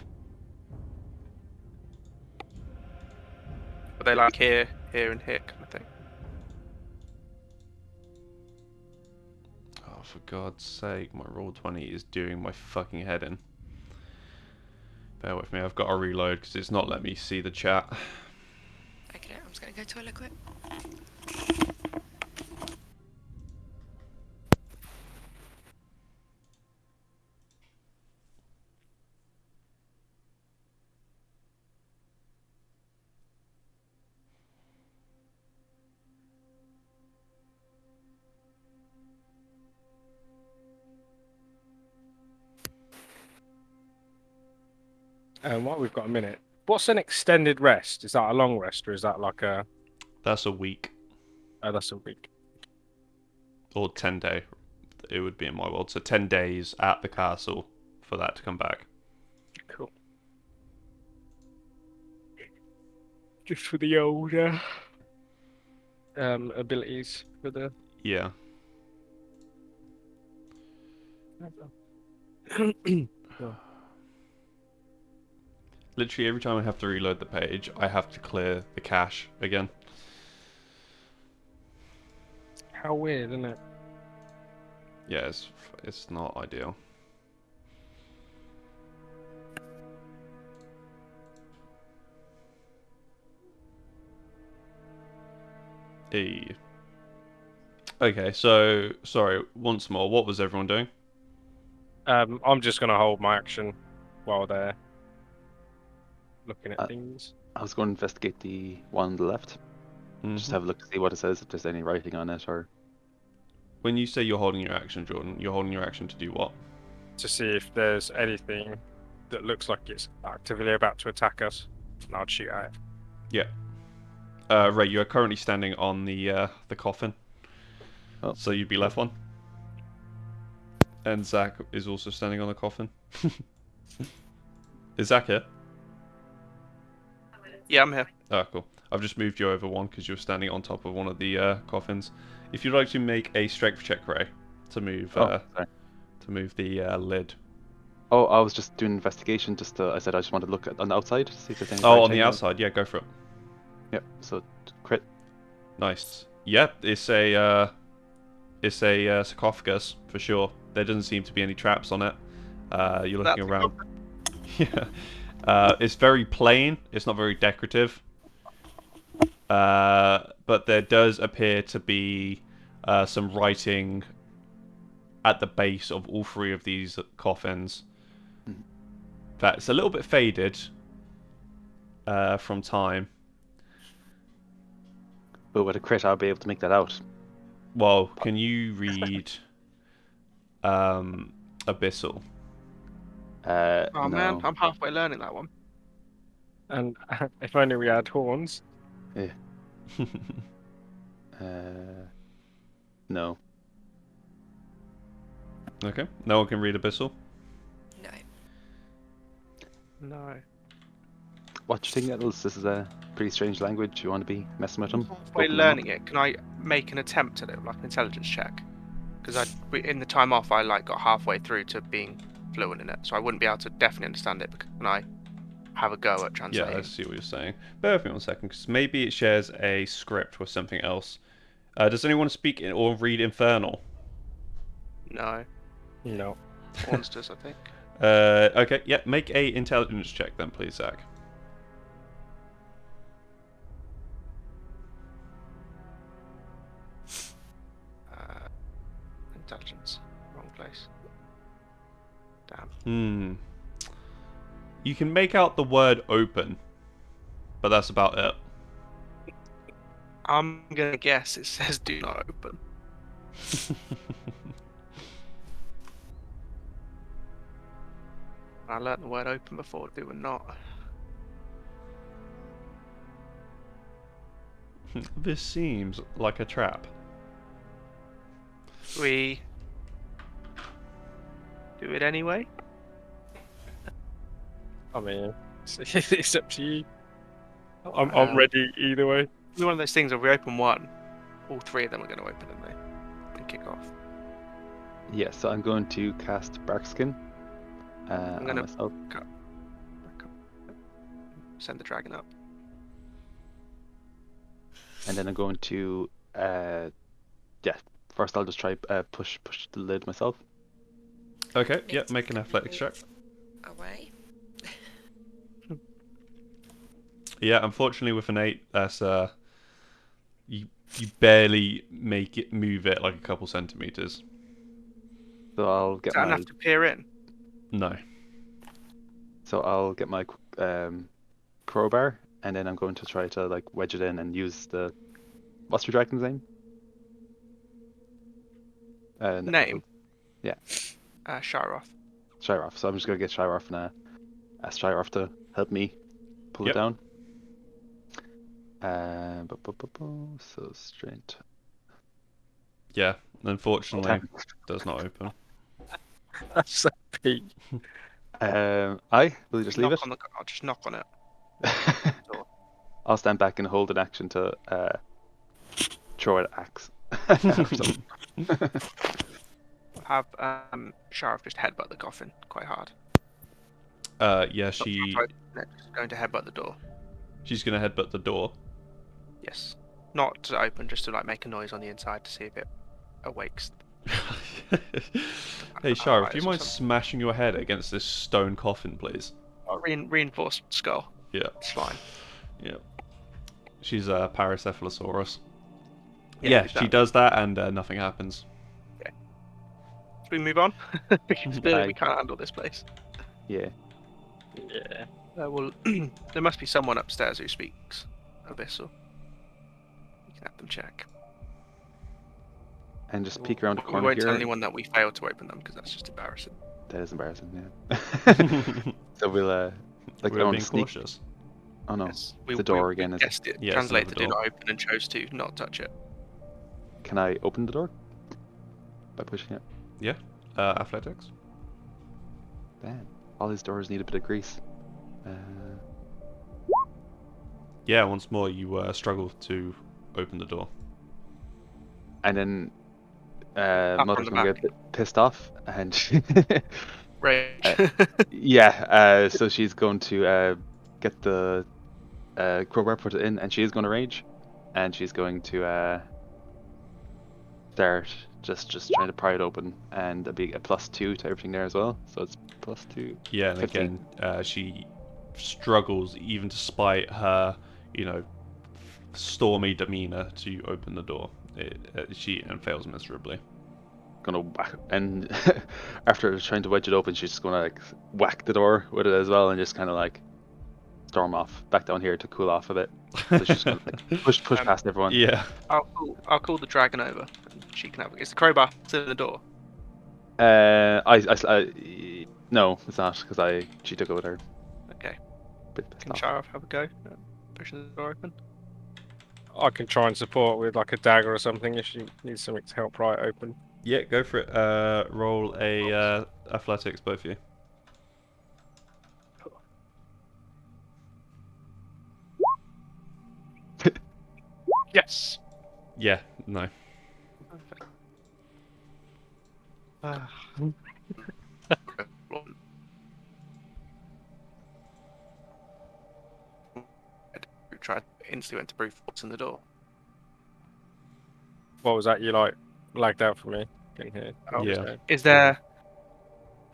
they like here, and here kind of thing? Oh, for God's sake, my Roll20 is doing my fucking head in. Bear with me, I've got to reload because it's not letting me see the chat. Okay, I'm just gonna go toilet quick. And what we've got a minute. What's an extended rest? Is that a long rest or is that like a? That's a week, Oh, that's a week. or 10 day, it would be in my world. So 10 days at the castle for that to come back. Cool. Just for the old abilities for the. Yeah. Literally every time I have to reload the page, I have to clear the cache again. How weird, isn't it? Yeah, it's not ideal. Hey. Okay, so sorry. Once more, what was everyone doing? I'm just gonna hold my action while they're looking at Uh, things. I was going to investigate the one on the left. Just Mhm. have a look to see what it says, if there's any writing on it, or When you say you're holding your action, Jordan, you're holding your action to do what? To see if there's anything that looks like it's actively about to attack us, and I'd shoot at it. Yeah. Ray, you are currently standing on the coffin, Oh. so you'd be left one. And Zach is also standing on the coffin. Is Zach here? Yeah, I'm here. Oh, cool. I've just moved you over one because you're standing on top of one of the coffins. If you'd like to make a strength check, Ray, to move sorry. to move the lid. Oh, I was just doing investigation. I said I just wanted to look on the outside to see if there's any Oh, on writing the or- outside, yeah, go for it. Yep. So crit. Nice. Yep, it's a sarcophagus for sure. There doesn't seem to be any traps on it. You're looking That's around. Yeah. It's very plain. It's not very decorative. But there does appear to be some writing at the base of all three of these coffins. Mhm. That's a little bit faded from time. But with a crit, I'll be able to make that out. Well, can you read Abyssal? Oh No. man, I'm halfway learning that one. And if only we had horns. Yeah. No. Okay. No one can read Abyssal? No. No. What do you think, Nettles? This is a pretty strange language. You want to be messing with them? Halfway Opening them up? learning it, can I make an attempt at it, like an intelligence check? Because in the time off, I got halfway through to being fluent in it, so I wouldn't be able to definitely understand it. But can I have a go at Yeah, translating? I see what you're saying. Bear with me 1 second, because maybe it shares a script with something else. Does anyone speak or read Infernal? No. No. Monsters, I think. Okay, yeah, make a intelligence check then, please, Zach. Intelligence. Wrong place. Damn. You can make out the word open, but that's about it. I'm gonna guess it says do not open. I learnt the word open before, do not. This seems like a trap. We do it anyway. I mean, it's up to you. I'm Um, ready either way. It's one of those things where we open one, all three of them are going to open and kick off. Yeah, so I'm going to cast Barkskin on gonna- myself. Send the dragon up. And then I'm going to, first I'll just try push the lid myself. Okay, yeah, make an athletics check. Away. Yeah, unfortunately with an 8, that's you barely make it move it like a couple centimeters. So I'll get Don't my have to peer in. No. crowbar, and then I'm going to try to like wedge it in and use the what's your dragon's name? Name? Yeah. Sharoth. Shiroff. So I'm just gonna get Shiroff and ask Shiroff to help me pull Yep. it down. So strength. Yeah, unfortunately, 10. does not open. That's so peak. Will you just leave it? I'll just knock on it. Door. I'll stand back and hold an action to throw an axe. Or something. Have Sharoth just headbutt the coffin quite hard. Yeah, Not trying to open it, just going to headbutt the door. she's gonna headbutt the door. Yes. Not to open, just to like make a noise on the inside to see if it awakes. Hey, Sharif, do you Or mind something. smashing your head against this stone coffin, please? Reinforced skull. Yeah, It's fine. yeah. She's a Paracephalosaurus. Yeah, leave she that. does that, and nothing happens. Should we move on? Because clearly we I- can't handle this place. Yeah. Yeah. Well, there must be someone upstairs who speaks Abyssal. We can have them check. And just peek around the We corner won't tell here. anyone that we failed to open them because that's just embarrassing. That is embarrassing, yeah. So we'll like I We're want being to sneak. cautious. Oh no, Yes, the door again. We Is it? guessed it. Yeah, it's Translate another to do door. not open and chose to not touch it. Can I open the door by pushing it? Yeah. Athletics. Damn, all these doors need a bit of grease. Yeah. Once more, you struggle to open the door. And then Up on Mother's the gonna get back. a bit pissed off, and Rage. yeah, so she's going to get the crowbar, put it in, and she is going to rage, and she's going to start just trying to pry it open, and a big +2 to everything there as well. So it's +2. Yeah, and 15. again, she struggles, even despite her, stormy demeanor, to open the door. She fails miserably. Gonna whack, and after trying to wedge it open, she's just gonna like whack the door with it as well, and just kind of like storm off back down here to cool off a bit. So she's gonna like push past everyone. Yeah. I'll call the dragon over. And she can have it. Is the crowbar still in the door? No, it's not because she took it with her. Okay. Bit pissed Can off. Sharath have a go? Pushing the door open. I can try and support with like a dagger or something if she needs something to help pry it open. Yeah, go for it. Roll a athletics, both of you. Yes. Yeah, no. Perfect. Tried instantly went to brute force in the door. What was that? You like lagged out for me. Didn't hear. Oh, Yeah. Is there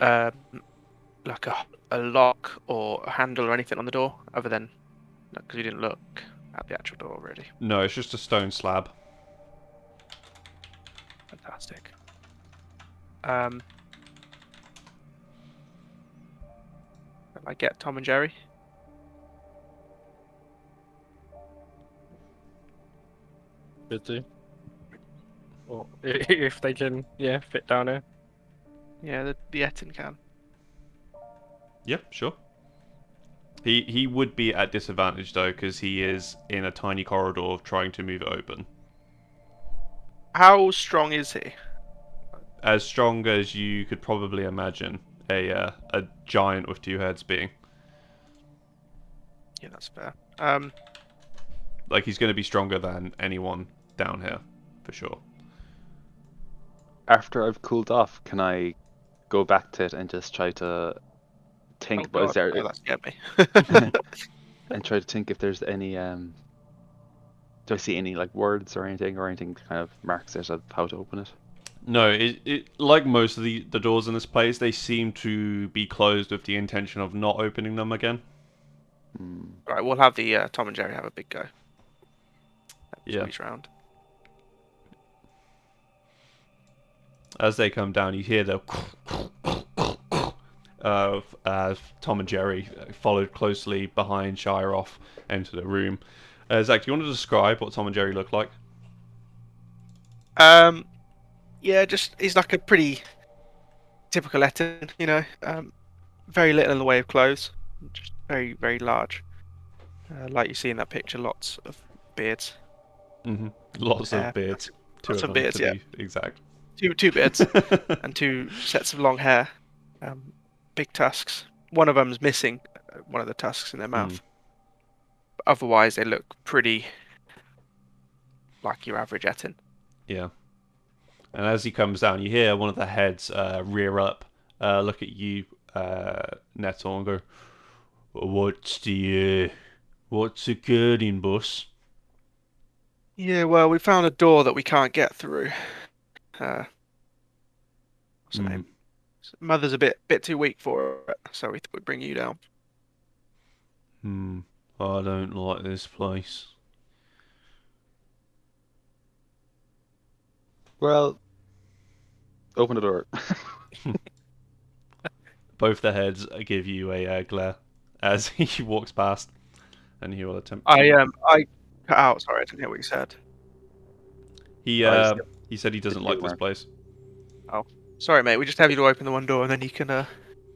like a lock or a handle or anything on the door other than because you didn't look at the actual door already? No, it's just a stone slab. Fantastic. I get Tom and Jerry. Could do. Well, if they can, yeah, fit down here. Yeah, the Etin can. Yeah, sure. He would be at disadvantage though, because he is in a tiny corridor trying to move it open. How strong is he? As strong as you could probably imagine a giant with two heads being. Yeah, that's fair. Like, he's going to be stronger than anyone down here, for sure. After I've cooled off, can I go back to it and just try to think? Oh But is God, there oh, that scared me. and try to think if there's any do I see any like words or anything kind of marks it of how to open it? No, it like most of the doors in this place, they seem to be closed with the intention of not opening them again. Right, we'll have the Tom and Jerry have a big go. Yeah. Squeeze round. As they come down, you hear the of Tom and Jerry, followed closely behind Shiroff, enter the room. Zach, do you want to describe what Tom and Jerry look like? Yeah, just he's like a pretty typical Etin, very little in the way of clothes, just very, very large. Like you see in that picture, lots of beards. Mm-hmm. Lots Hair. of beards. Lots of them, beards, to yeah. be exact. Two beards and two sets of long hair. Big tusks. One of them's missing one of the tusks in their mouth. But otherwise, they look pretty like your average Etin. Yeah. And as he comes down, you hear one of the heads rear up, look at you, Nettle, and go, what's occurring, boss? Yeah, well, we found a door that we can't get through. What's her name? Mother's a bit too weak for it, so we thought we'd bring you down. I don't like this place. Well, open the door. Both the heads give you a glare as he walks past, and he will attempt. I cut out. Sorry, I didn't hear what you said. He I just he said he doesn't didn't like do this that. place. Sorry, mate. We just have you to open the one door, and then you can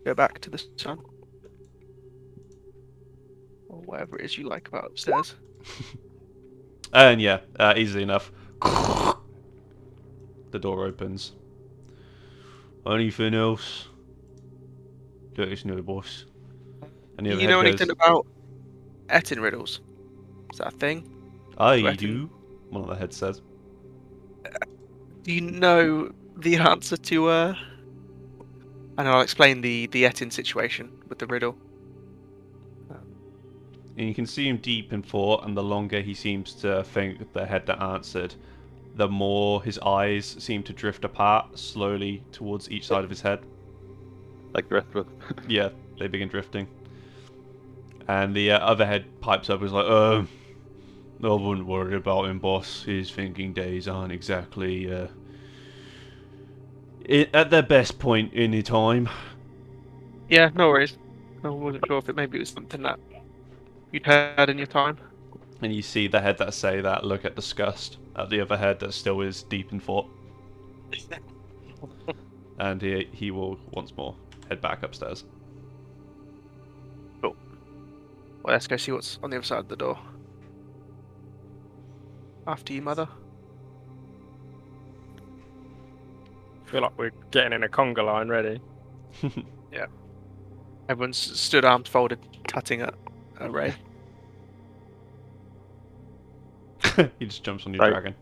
go back to the sun or whatever it is you like about upstairs. And yeah, easily enough, the door opens. Anything else? Let us know, boss. And the Do other you head know goes, anything about Etin riddles? Is that a thing? I Etin- do. One of the heads says. Do you know the answer to And I'll explain the Etin situation with the riddle. And you can see him deep in thought, and the longer he seems to think the head that answered, the more his eyes seem to drift apart slowly towards each side of his head. Like the rest of us. Yeah, they begin drifting. And the other head pipes up and is like, I wouldn't worry about him, boss. His thinking days aren't exactly at their best point any time. Yeah, no worries. I wasn't sure if maybe it was something that you'd heard in your time. And you see the head that say that look at disgust at the other head that still is deep in thought. And he will once more head back upstairs. Cool. Well, let's go see what's on the other side of the door. After you, mother. Feel like we're getting in a conga line ready. Everyone's stood arms folded, tutting at Ray. He just jumps on your Right. dragon.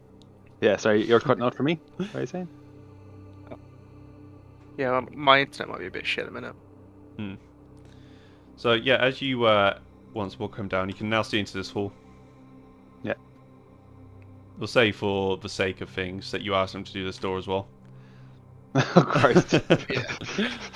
Yeah, sorry, you're cutting out for me? What are you saying? Yeah, my internet might be a bit shit at the minute. So yeah, as you once more come down, you can now see into this hall. Yeah. We'll say for the sake of things that you asked him to do this door as well. Oh, Christ.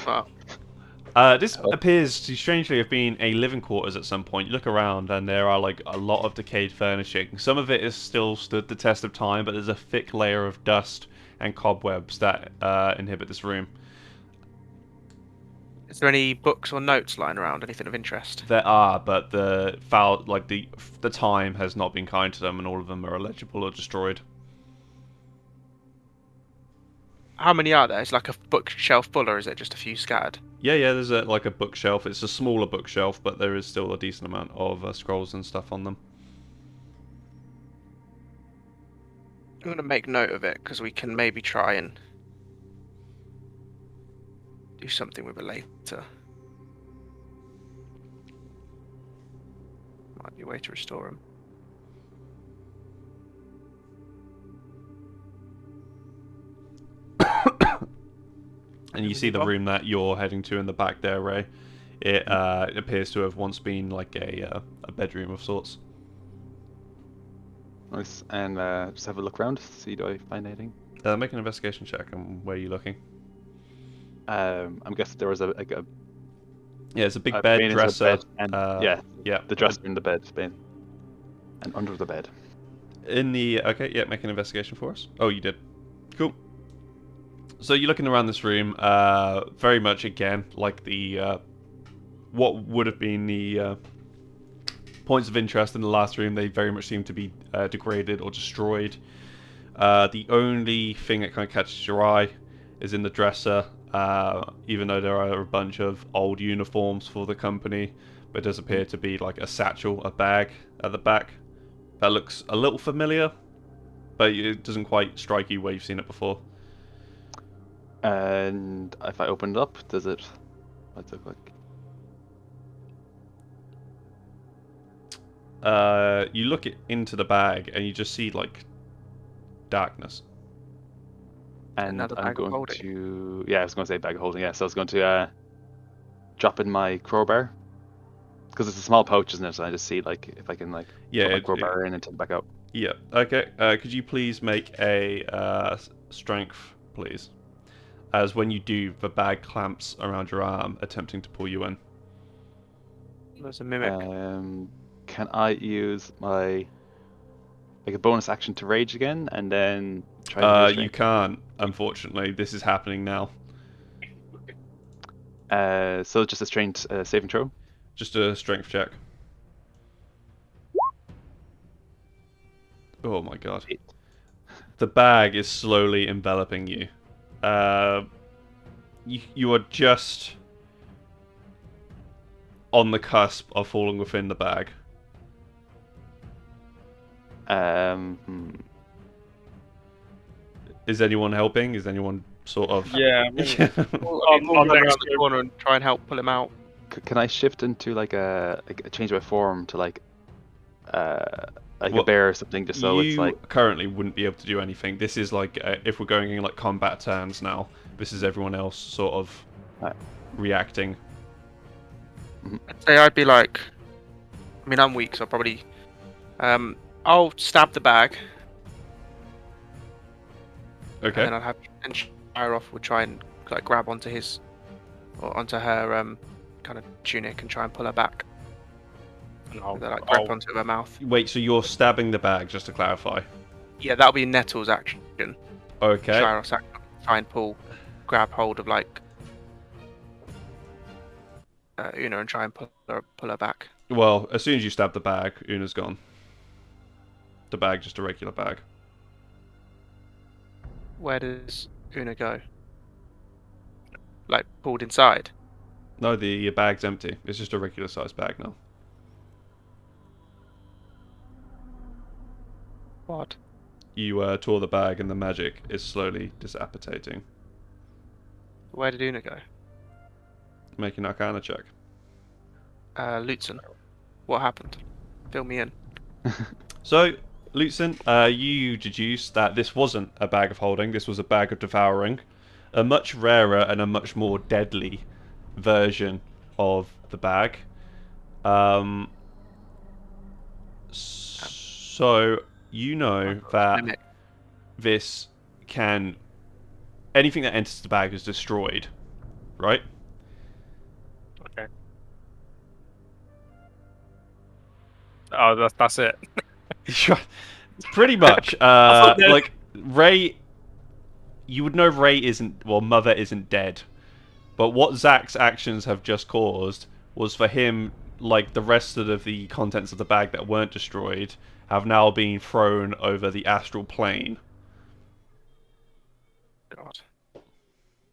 Well, This appears to strangely have been a living quarters at some point. You look around and there are like a lot of decayed furnishing. Some of it is still stood the test of time, but there's a thick layer of dust and cobwebs that inhibit this room. is there any books or notes lying around? Anything of interest? There are, but the time has not been kind to them, and all of them are illegible or destroyed. How many are there? Is like a bookshelf full, or is it just a few scattered? Yeah, there's like a bookshelf. It's a smaller bookshelf, but there is still a decent amount of scrolls and stuff on them. I'm going to make note of it because we can maybe try and do something with it later. Might be a way to restore them. And you see the room that you're heading to in the back there, Ray. It appears to have once been like a bedroom of sorts. Nice. And just have a look around, see do I find anything. Make an investigation check on where you're looking. I'm guessing there was a Yeah, it's a big Bane bed, is a dresser. bed, and Yeah. the dresser in the bed, Bane. And under the bed. In the make an investigation for us. Oh, you did. Cool. So you're looking around this room, very much again like the what would have been the points of interest in the last room. They very much seem to be degraded or destroyed. The only thing that kind of catches your eye is in the dresser. Even though there are a bunch of old uniforms for the company, but it does appear to be like a satchel, a bag at the back that looks a little familiar, but it doesn't quite strike you where you've seen it before. And if I open it up, does it what's it look like? You look into the bag and you just see like darkness. And Another I'm bag of going holding. to I was going to say bag of holding, yeah. So I was going to drop in my crowbar. Because it's a small pouch, isn't it? So I just see like if I can like put my crowbar in and take it back out. Yeah. Okay. Could you please make a strength, please? As when you do, the bag clamps around your arm, attempting to pull you in. There's a mimic. Can I use my like a bonus action to rage again, and then try to use You strength? can't, unfortunately. This is happening now. So just a strength saving throw. Just a strength check. Oh my god. 8. The bag is slowly enveloping you. You are just on the cusp of falling within the bag. Hmm. Is anyone helping? Is anyone sort of... Yeah, I mean, I'll I'm run next around to the corner and try and help pull him out. Can I shift into like a change my form to like a Well, bear or something, just so it's you like currently wouldn't be able to do anything. This is like, if we're going in like combat turns now, this is everyone else sort of Right. reacting. I'd say I'd be like, I mean, I'm weak, so I'll probably, I'll stab the bag, and Okay. then I'll have and Shyrov will try and like grab onto his or onto her kind of tunic and try and pull her back. and So they're like grab onto her mouth. Wait, so you're stabbing the bag, just to clarify. Yeah, that'll be Nettle's action. Okay. Shyrov's action. Try and grab hold of like Una and try and pull her back. Well, as soon as you stab the bag, Una's gone. The bag, just a regular bag. Where does Una go? Like pulled inside. No, the bag's empty. It's just a regular sized bag now. What? You tore the bag and the magic is slowly dissipating. Where did Una go? Make an Arcana check. Lutzen. What happened? Fill me in. So, Lutzen, you deduced that this wasn't a bag of holding, this was a bag of devouring. A much rarer and a much more deadly version of the bag. So, you know that Mimic. this can... Anything that enters the bag is destroyed, right? Okay. Oh, that's it. Pretty much. thought that- Like, Ray... You would know Ray isn't... Well, Mother isn't dead. But what Zach's actions have just caused was for him, like the rest of the contents of the bag that weren't destroyed, have now been thrown over the astral plane. God.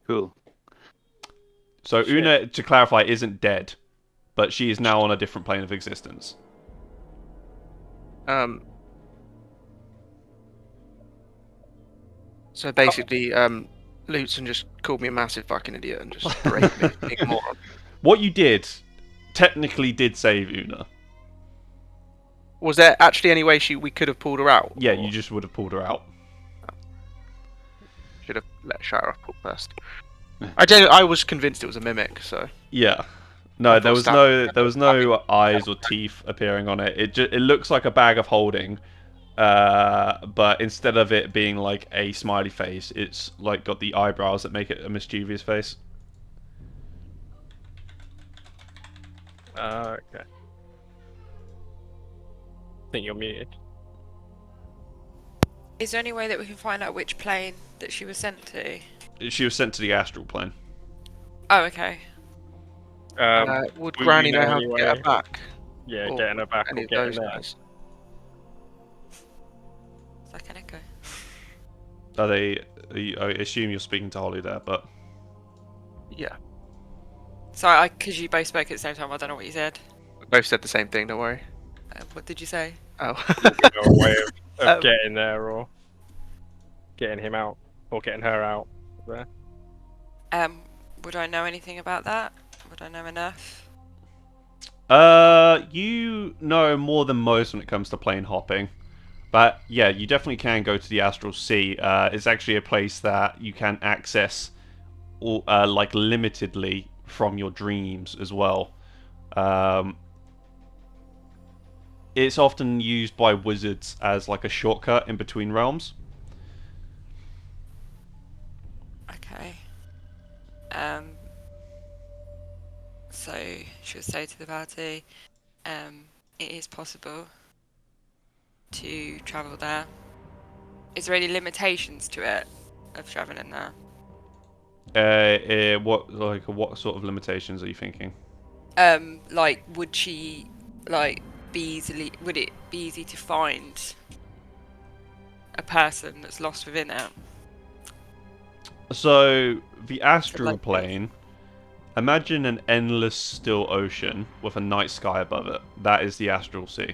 cool. So Shit. Una, to clarify, isn't dead. But she is now on a different plane of existence. So basically, Lutzen just called me a massive fucking idiot and just berated me being a moron. What you did, technically did save Una. Was there actually any way we could have pulled her out? Yeah, Or you just would have pulled her out. should have let Shyrov pull first. I was convinced it was a mimic, so Yeah. No, I there was thought no stabbing- eyes or teeth appearing on it. It looks like a bag of holding, but instead of it being like a smiley face, it's like got the eyebrows that make it a mischievous face. Okay. I think you're muted. Is there any way that we can find out which plane that she was sent to? She was sent to the astral plane. Oh, okay. would would Granny you know know how to get anyway? her back? Yeah, Or getting her back Any or of getting those there. guys? It's like an echo. Are they? I assume you're speaking to Holly there, but Yeah, Sorry, because you both spoke at the same time. I don't know what you said. we both said the same thing. Don't worry. What did you say? Oh, A way of Um, getting there or getting him out or getting her out there. Would I know anything about that? Would I know enough? you know more than most when it comes to plane hopping. But yeah, you definitely can go to the Astral Sea. It's actually a place that you can access, like limitedly from your dreams as well. It's often used by wizards as like a shortcut in between realms. Okay. So she'll say to the party, it is possible to travel there Is there any limitations to it of traveling there? What sort of limitations are you thinking? Like, would she like be easily? Would it be easy to find a person that's lost within it? So the astral like- plane. Imagine an endless still ocean with a night sky above it. That is the astral sea.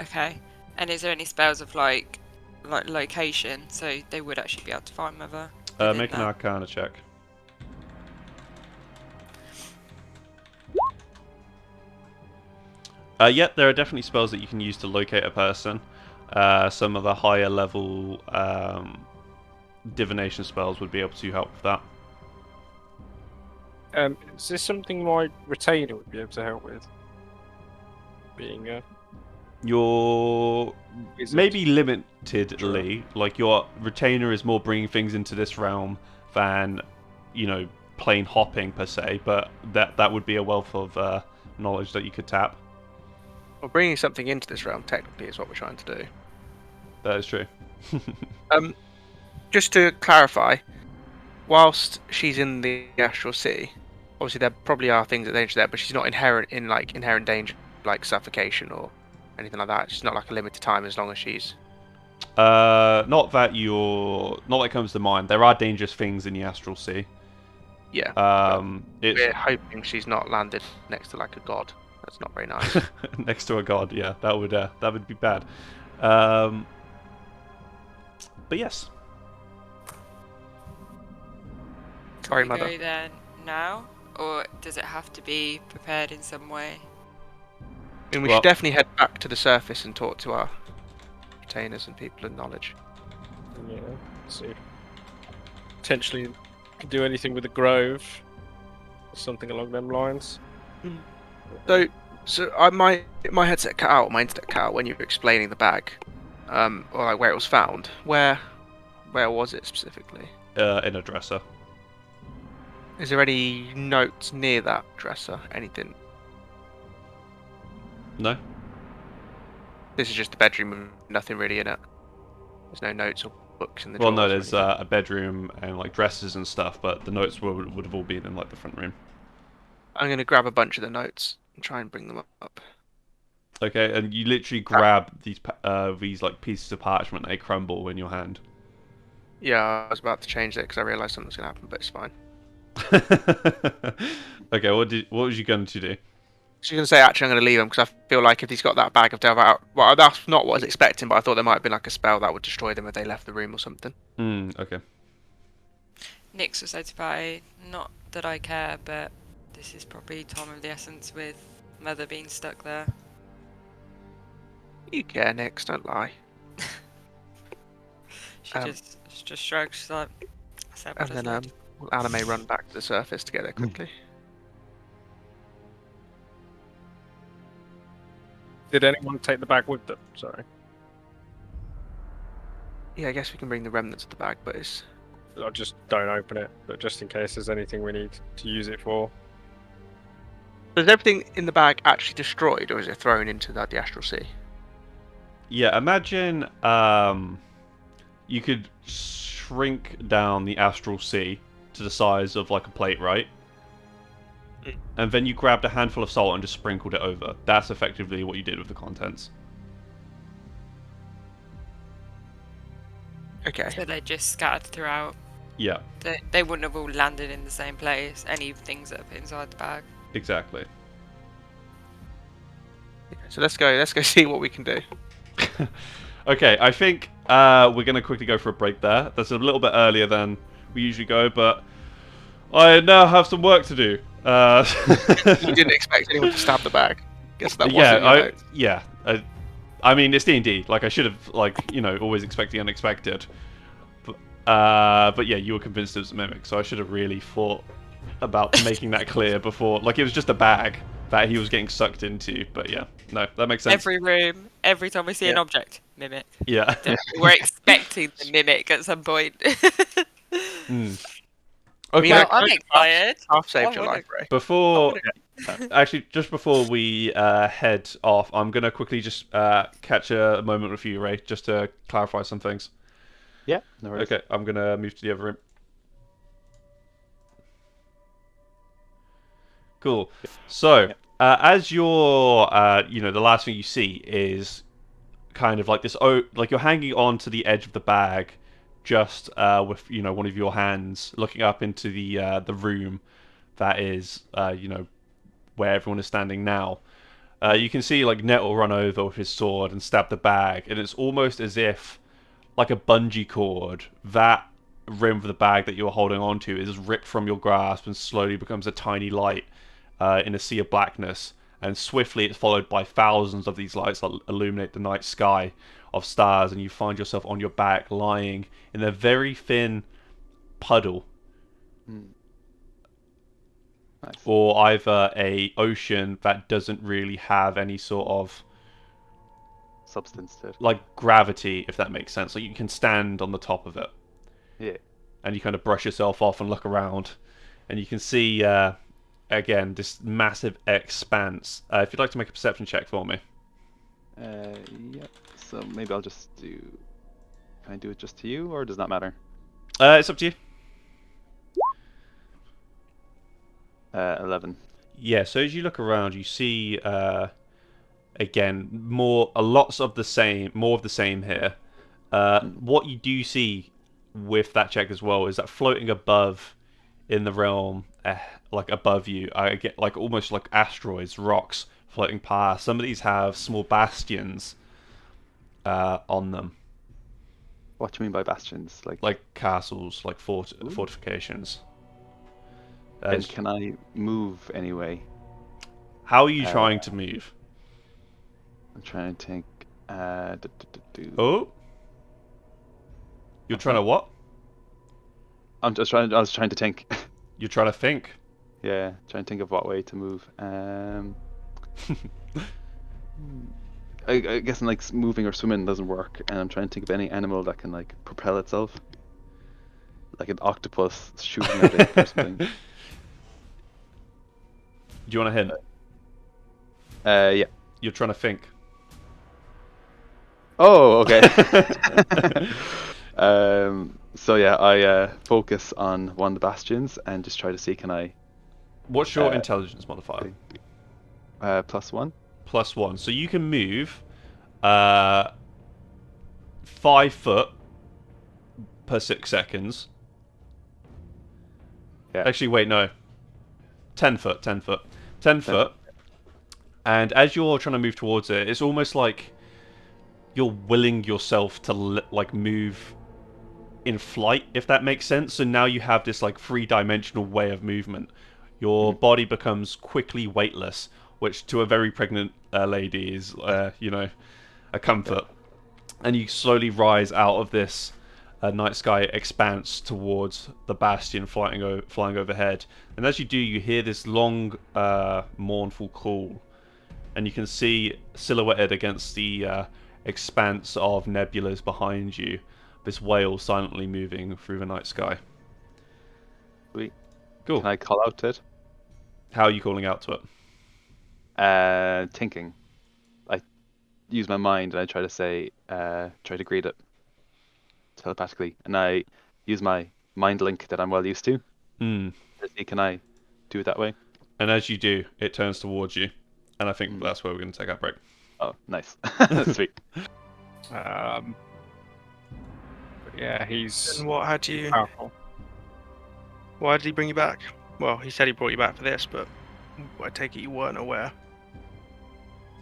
Okay. And is there any spells of like location, so they would actually be able to find whether? Make an Arcana check. Yep, there are definitely spells that you can use to locate a person. Some of the higher level divination spells would be able to help with that. Is this something my retainer would be able to help with? Being a Your wizard? maybe limitedly, like your retainer is more bringing things into this realm than, plane hopping per se. But that would be a wealth of knowledge that you could tap. Well, bringing something into this realm technically is what we're trying to do. That is true. Just to clarify, whilst she's in the astral sea, obviously there probably are things that danger there, but she's not inherent danger, like suffocation or anything like that. She's not like a limited time as long as she's. Not that comes to mind. There are dangerous things in the astral sea. Yeah. It's We're hoping she's not landed next to like a god. That's not very nice. next to a god. Yeah, that would be bad. But yes. Sorry, we mother. go there now, or does it have to be prepared in some way? I mean, we Well- should definitely head back to the surface and talk to our retainers and people of knowledge. Yeah. See. Potentially do anything with the grove, or something along them lines. So my headset cut out, my internet cut out when you were explaining the bag, or like where it was found. Where was it specifically? In a dresser. Is there any notes near that dresser? Anything? No. This is just a bedroom with nothing really in it. There's no notes or books in the Well, drawers. no. or There's anything. a bedroom and like dresses and stuff, but the notes would have all been in like the front room. I'm gonna grab a bunch of the notes and try and bring them up. Okay, and you literally grab these like pieces of parchment. They crumble in your hand. Yeah, I was about to change it because I realised something's gonna happen, but it's fine. Okay, what was you going to do? She's gonna say, actually, I'm gonna leave him because I feel like if he's got that bag of Delve out, well, that's not what I was expecting, but I thought there might have been like a spell that would destroy them if they left the room or something. Okay. Nyx was said to buy, not that I care, but this is probably time of the essence with Mother being stuck there. You care, Nix, don't lie. She just shrugs. She's like, I said what And I then said. will Anime run back to the surface to get there quickly. Did anyone take the bag with them? Sorry. Yeah, I guess we can bring the remnants of the bag, but it's I just don't open it, but just in case there's anything we need to use it for. is everything in the bag actually destroyed, or is it thrown into the astral sea? Yeah, imagine you could shrink down the astral sea to the size of like a plate, right? And then you grabbed a handful of salt and just sprinkled it over. That's effectively what you did with the contents. Okay. So they're just scattered throughout. Yeah, They wouldn't have all landed in the same place. Any things that are inside the bag. exactly. So let's go see what we can do. Okay, I think we're going to quickly go for a break there. That's a little bit earlier than we usually go, but I now have some work to do. You didn't expect anyone to stab the bag. Guess that wasn't yeah, I mean, it's D&D. Like, I should have, always expect the unexpected. But yeah, you were convinced it was a mimic, so I should have really thought about making that clear before. Like, it was just a bag that he was getting sucked into. But yeah, no, that makes sense. Every room, every time we see an object, mimic. Yeah. We're expecting the mimic at some point. Okay. Well, I'm excited. Half saved I your wanna- life, Ray. Before, actually, just before we head off, I'm gonna quickly just catch a moment with you, Ray, just to clarify some things. Yeah, no worries. Okay, I'm gonna move to the other room. Cool. So, as you're, the last thing you see is kind of like this. Oh, like you're hanging on to the edge of the bag, just with one of your hands looking up into the room that is where everyone is standing now. You can see like Nettle run over with his sword and stab the bag, and it's almost as if like a bungee cord, that rim of the bag that you're holding onto is ripped from your grasp and slowly becomes a tiny light in a sea of blackness. And swiftly it's followed by thousands of these lights that illuminate the night sky of stars, and you find yourself on your back lying in a very thin puddle, Nice. or either a ocean that doesn't really have any sort of Substance to it. like gravity, if that makes sense. Like you can stand on the top of it. Yeah. And you kind of brush yourself off and look around, and you can see again this massive expanse. If you'd like to make a perception check for me. Yeah. So maybe I'll just do. Can I do it just to you, or does that matter? It's up to you. 11. Yeah. So as you look around, you see again more lots of the same, more of the same here. What you do see with that check as well is that floating above in the realm, like above you, I get like almost like asteroids, rocks floating past. Some of these have small bastions on them, What do you mean by bastions? like castles, like fortifications. And can I move anyway? How are you trying to move? I'm trying to think. Oh, you're trying to what? I was trying to think. You're trying to think. Yeah, trying to think of what way to move. I guess I'm like moving or swimming doesn't work, and I'm trying to think of any animal that can like propel itself, like an octopus shooting at it or something. Do you want a hint? Yeah. You're trying to think. Oh, okay. So yeah, I focus on one of the bastions and just try to see can I. What's your intelligence modifier? +1. +1. So you can move 5 foot per 6 seconds. Yeah. Actually, wait, no. 10 foot, 10 foot. 10 foot. And as you're trying to move towards it, it's almost like you're willing yourself to like move in flight, if that makes sense. So now you have this like 3-dimensional way of movement. Your body becomes quickly weightless, which to a very pregnant lady is, a comfort. And you slowly rise out of this night sky expanse towards the bastion flying overhead. And as you do, you hear this long, mournful call. And you can see silhouetted against the expanse of nebulas behind you, this whale silently moving through the night sky. Sweet. Cool. Can I call out to it? How are you calling out to it? Thinking. I use my mind and I try to say, try to greet it telepathically, and I use my mind link that I'm well used to. Can I do it that way? And as you do, it turns towards you, and I think that's where we're going to take our break. Oh, nice. Sweet. Yeah, he's And what had you? powerful. Why did he bring you back? Well, he said he brought you back for this, but I take it you weren't aware.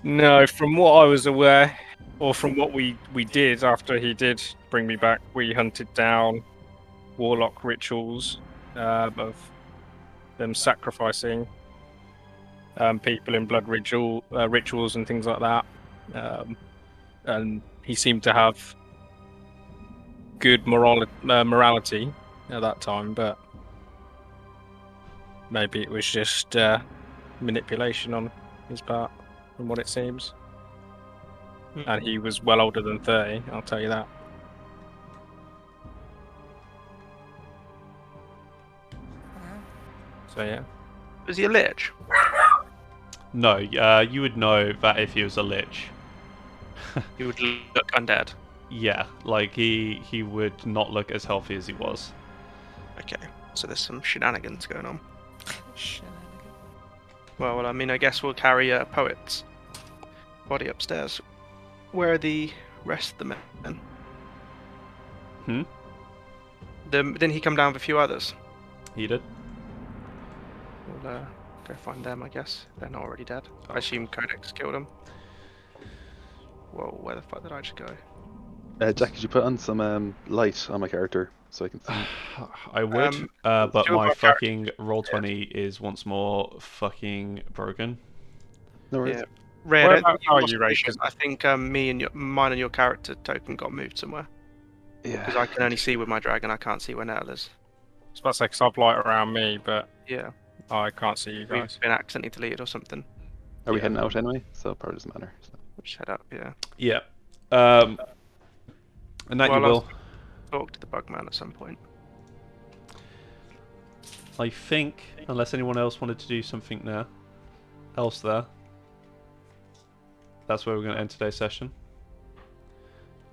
No, from what I was aware, or from what we did after he did bring me back, we hunted down warlock rituals of them sacrificing people in blood rituals and things like that. And he seemed to have good morality at that time, but maybe it was just manipulation on his part, from what it seems. And he was well older than 30, I'll tell you that. So yeah. Was he a lich? No, you would know that if he was a lich. He would look undead. Yeah, like he would not look as healthy as he was. Okay, so there's some shenanigans going on. Shenanigans. Well, I mean, I guess we'll carry a poet's body upstairs. Where are the rest of the men? Hmm? Didn't he come down with a few others? He did. We'll go find them, I guess. They're not already dead. Oh, I assume Codex killed them. Whoa, where the fuck did I just go? Jack, could you put on some light on my character so I can see? I would, but two of my our fucking roll 20 is once more fucking broken. No worries. Yeah. Ray, I don't Whereabouts think you are lost you, Ray? vision. I think mine and your character token got moved somewhere. Because I can only see with my dragon, I can't see where Nettle is. I was about to say, 'cause I've light around me, but Yeah, I can't see you we've guys. been accidentally deleted or something. Are we Yeah. heading out anyway? So it probably doesn't matter. So. We'll just head up, yeah. Yeah. And that Well, you will. Talk to the Bugman at some point. I think, unless anyone else wanted to do something else there. That's where we're going to end today's session.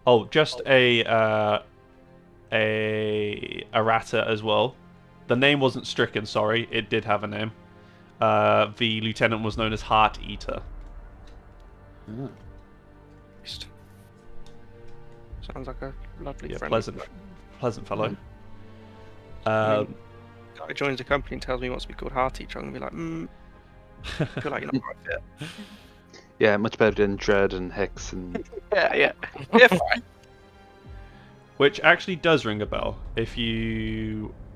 Oh, just a errata as well. The name wasn't stricken, sorry. It did have a name. The lieutenant was known as Heart Eater. Ah. Sounds like a lovely Yeah, friend. pleasant fellow. I mean, guy joins the company and tells me he wants to be called Heart Eater. I'm gonna be like, I feel like you're not the right fit. Yeah, much better than Dread and Hex and. Yeah. Yeah, fine. Which actually does ring a bell.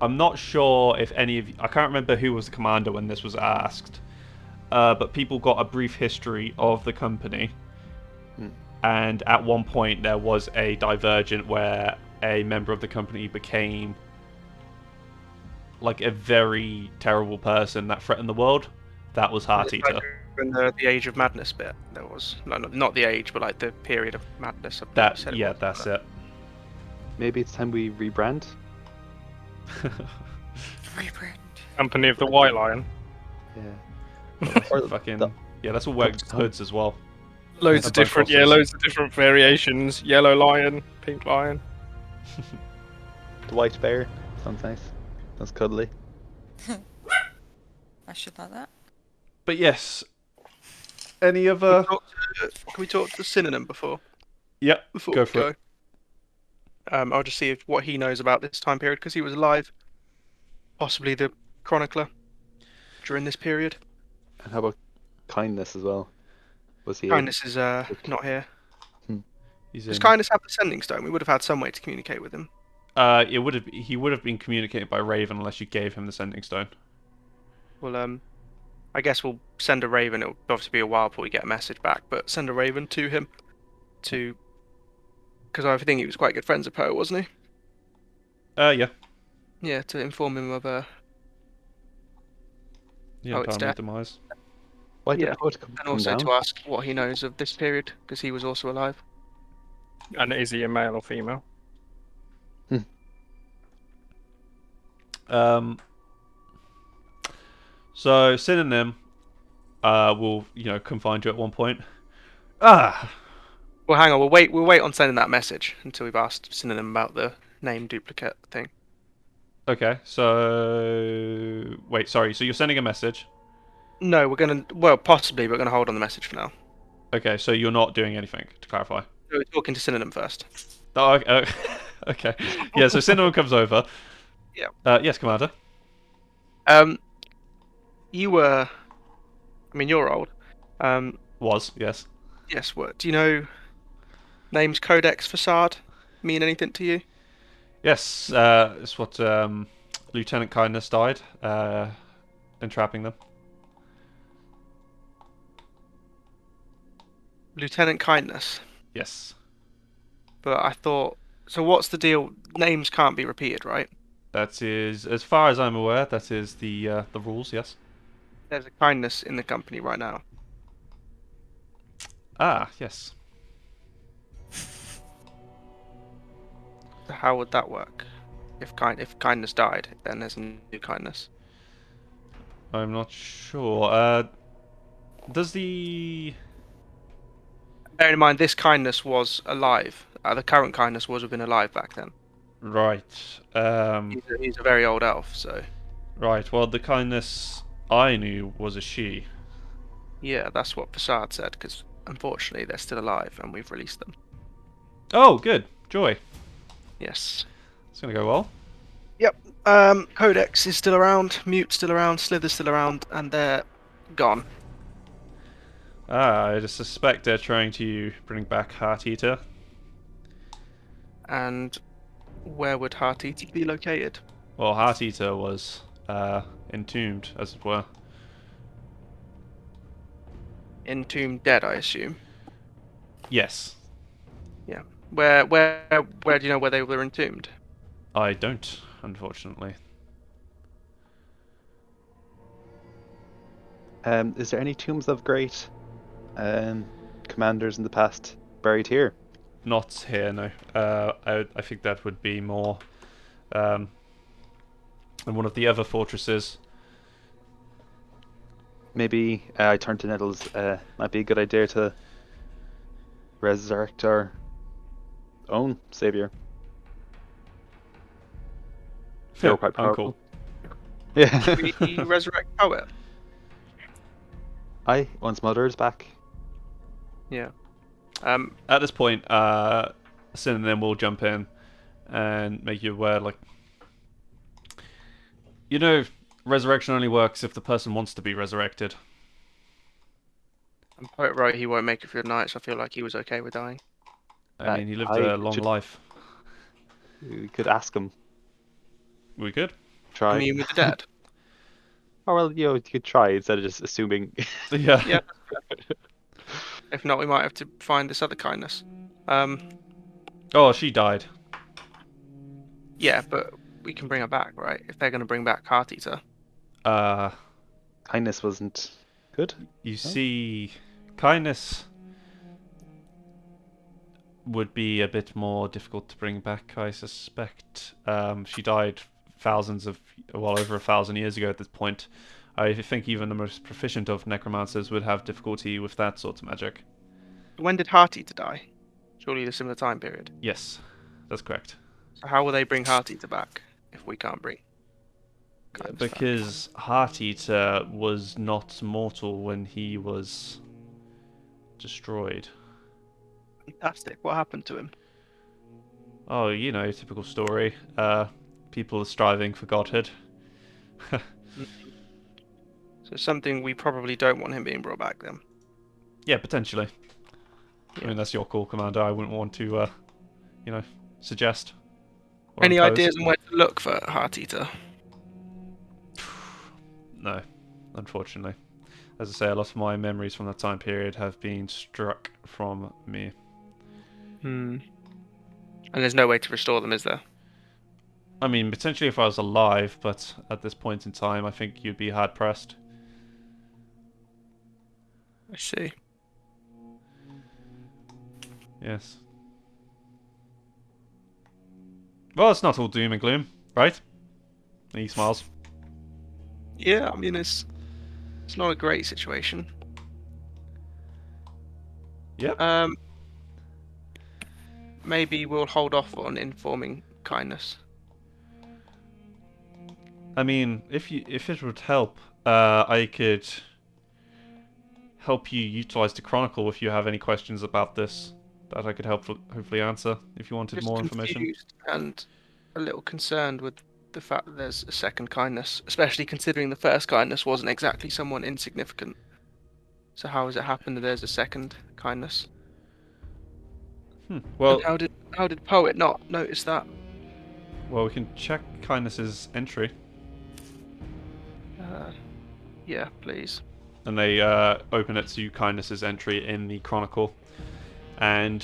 I'm not sure if any of you... I can't remember who was the commander when this was asked. But people got a brief history of the company. And at one point there was a divergent where a member of the company became like a very terrible person that threatened the world. That was Heart Eater. In the Age of Madness bit, there was not the age, but like the period of madness. That's it. Maybe it's time we rebrand. Rebrand. Company of the White Lion. Yeah. Or Fucking the- that's all wearing hoods as well. Loads Yeah, of both different, bosses. loads of different variations. Yellow lion, pink lion. The White Bear. Sounds nice. Sounds cuddly. I should like that. But yes. Any other? Can we talk to the synonym before Yep. we Go for it. I'll just see what he knows about this time period because he was alive, possibly the chronicler during this period. And how about kindness as well? Was he? Kindness is not here. He's Does in. Kindness have the sending stone? We would have had some way to communicate with him. He would have been communicated by Raven unless you gave him the sending stone. Well, I guess we'll send a raven. It'll obviously be a while before we get a message back, but send a raven to him because I think he was quite good friends with Poe, wasn't he? Yeah. Yeah, to inform him of The it's untimely death. demise. Why did Yeah. Poet come and also down? to ask what he knows of this period because he was also alive. And is he a male or female? So synonym will come find you at one point. Ah. Well, hang on. We'll wait on sending that message until we've asked Synonym about the name duplicate thing. Okay. So wait, sorry. So you're sending a message. No, we're gonna. Well, possibly, but we're gonna hold on the message for now. Okay. So you're not doing anything to clarify. We're talking to Synonym first. Oh, okay. Okay. Yeah. So synonym comes over. Yeah. Yes, Commander. You were. I mean, you're old. Was yes. Yes. What do you know? Names Codex Facade mean anything to you? Yes. It's what Lieutenant Kindness died entrapping them. Lieutenant Kindness. Yes. But I thought. So what's the deal? Names can't be repeated, right? That is, as far as I'm aware, that is the rules. Yes. There's a kindness in the company right now. Ah, yes. So how would that work? If kindness died, then there's a new kindness. I'm not sure. Does the Bearing in mind, this kindness was alive. The current kindness would have been alive back then. Right. He's a very old elf, so Right. Well, the kindness I knew was a she. yeah, that's what Facade said. Because unfortunately, they're still alive, and we've released them. Oh, good. Joy. Yes. It's gonna go well. Yep. Codex is still around. Mute's still around. Slither's still around, and they're gone. I just suspect they're trying to bring back Heart Eater. And where would Heart Eater be located? Well, Heart Eater was entombed, as it were. Entombed dead, I assume. Yes. Yeah. Where do you know where they were entombed? I don't, unfortunately. Is there any tombs of great commanders in the past buried here? Not here, no. I think that would be more in one of the other fortresses. Maybe I turn to Nettles. Might be a good idea to resurrect our own savior. They were quite Uncle. powerful. Yeah. We resurrect Poet. Aye, once Mother's back. Yeah. At this point, Sin and them will jump in and make you aware, like, you know, resurrection only works if the person wants to be resurrected. And Poet wrote he won't make it through the night, so I feel like he was okay with dying. I mean, he lived I a long should- life. We could ask him. We good? Try. I mean, with the dead. Oh well, you could try instead of just assuming. Yeah. Yeah. If not, we might have to find this other kindness. Oh, she died. Yeah, but we can bring her back, right? If they're going to bring back Heart Eater. Kindness wasn't good. You see, kindness would be a bit more difficult to bring back, I suspect. She died over 1,000 years ago at this point. I think even the most proficient of necromancers would have difficulty with that sort of magic. When did Heart Eater die? Surely a similar time period. Yes, that's correct. So how will they bring Heart Eater back if we can't bring? Kindness back? Because Heart Eater was not mortal when he was destroyed. Fantastic. What happened to him? Oh, you know, typical story. People are striving for godhood. So something we probably don't want him being brought back then. Yeah, potentially. Yeah. I mean, that's your call, Commander. I wouldn't want to, suggest. or Any impose. ideas on where to look for Heart Eater? No, unfortunately. As I say, a lot of my memories from that time period have been struck from me. And there's no way to restore them, is there? I mean, potentially if I was alive, but at this point in time, I think you'd be hard pressed. I see. Yes. Well, it's not all doom and gloom, right? He smiles. Yeah, I mean it's not a great situation. Yep. Maybe we'll hold off on informing kindness. I mean, if it would help, I could help you utilize the Chronicle if you have any questions about this that I could hopefully answer if you wanted Just more information. confused and a little concerned with the fact that there's a second kindness, especially considering the first kindness wasn't exactly someone insignificant. So how has it happened that there's a second kindness? Well, And how did Poet not notice that? we can check Kindness's entry, Yeah, please. and they open it to Kindness's entry in the Chronicle. And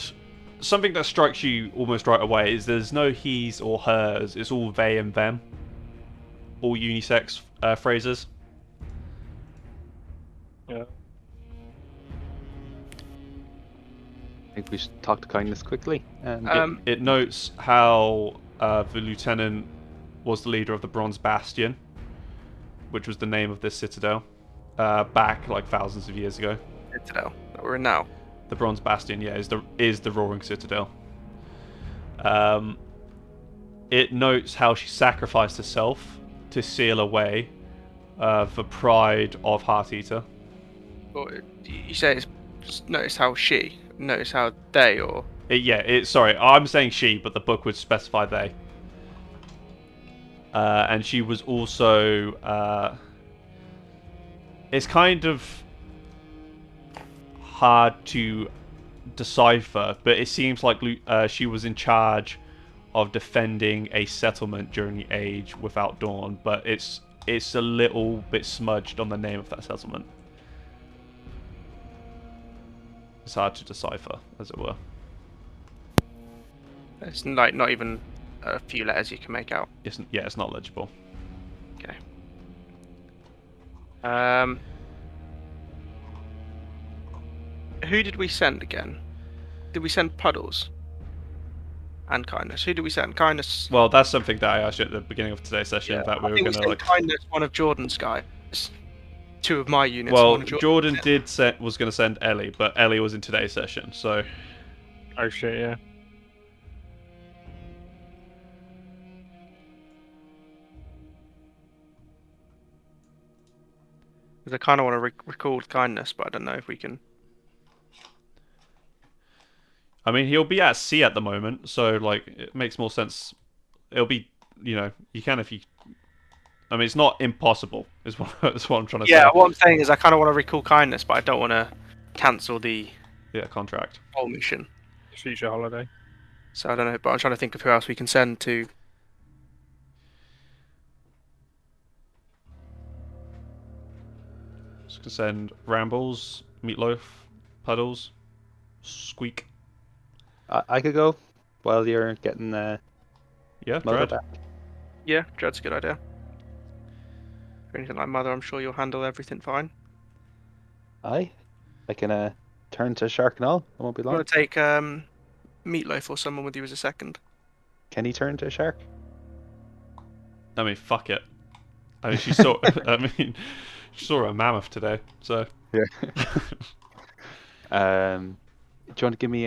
something that strikes you almost right away is there's no he's or hers, it's all they and them. All unisex phrases. Yeah. I think we should talk to Kindness quickly. And It notes how the lieutenant was the leader of the Bronze Bastion, which was the name of this citadel, back like thousands of years ago. Citadel that we're in now. The Bronze Bastion, yeah, is the Roaring Citadel. It notes how she sacrificed herself to seal away the pride of Heart Eater. Or you say it's just notice how she, notice how they, or Sorry, I'm saying she, but the book would specify they. And she was also. It's kind of hard to decipher, but it seems like she was in charge of defending a settlement during the Age without Dawn, but it's a little bit smudged on the name of that settlement. It's hard to decipher, as it were. it's like not even a few letters you can make out. It's not legible. Okay. Who did we send again? Did we send Puddles? And Kindness. Who did we send? Kindness. Well, that's something that I asked you at the beginning of today's session, Yeah, that we I were think going to sent like. Kindness, one of Jordan's guys. Two of my units. Well, one of Jordan was going to send Ellie, but Ellie was in today's session, so. Oh shit, yeah. Because I kind of want to record Kindness, but I don't know if we can. I mean, he'll be at sea at the moment, so like it makes more sense. It'll be, you can if you. I mean, it's not impossible. Is what I'm trying to say. Yeah, what I'm saying is I kind of want to recall Kindness, but I don't want to cancel the contract. whole mission. Future holiday. So I don't know, but I'm trying to think of who else we can send to. Just gonna send Rambles, Meatloaf, Puddles, Squeak. I could go while you're getting Yeah, Mother Dread. back. Yeah, Dread's a good idea. If anything like Mother, I'm sure you'll handle everything fine. I can turn to Shark and all. It won't be You long. want to take Meatloaf or someone with you as a second? Can he turn to a shark? I mean, fuck it. I mean, she saw. I mean, she saw a mammoth today, so. Yeah. Do you want to give me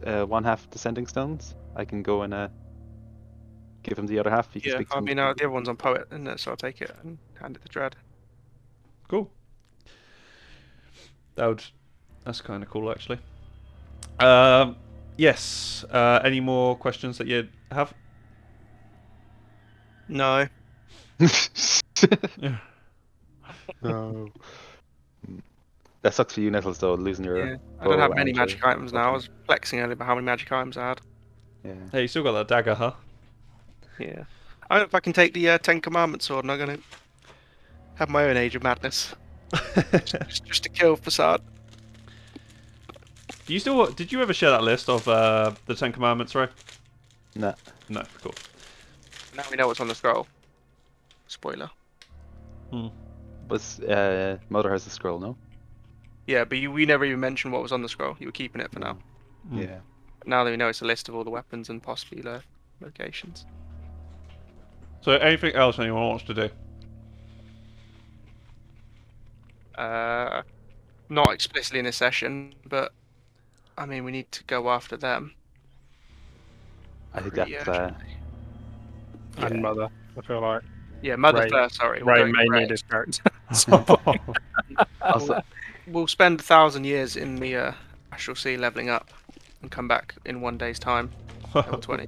a one half descending stones? I can go and give him the other half. You can Yeah, speak to I him. mean, the other one's on Poet, isn't it? So I'll take it and hand it to Dread. Cool. That's kind of cool, actually. Yes. Any more questions that you have? No. Yeah. No. That sucks for you, Nettles, though, losing your. Yeah, I don't have bow many and your magic items now. I weapon. was flexing earlier about how many magic items I had. Yeah. Hey, you still got that dagger, huh? Yeah. I don't know if I can take the Ten Commandments sword, and I'm gonna have my own Age of Madness just to kill Facade. Did you ever share that list of the Ten Commandments, right? Nah. No, cool. Now we know what's on the scroll. Spoiler. Was Mother has a scroll, no? Yeah, but we never even mentioned what was on the scroll. You were keeping it for now. Yeah. Now that we know it's a list of all the weapons and possibly locations. So, anything else anyone wants to do? Not explicitly in this session, but I mean, we need to go after them. I think Pretty that's urgently. And Mother, I feel like. Yeah, Mother Ray- first. Sorry, we'll Ray go may Ray. need his character. also, We'll spend 1,000 years in the Astral Sea leveling up, and come back in 1 day's time. Level 20.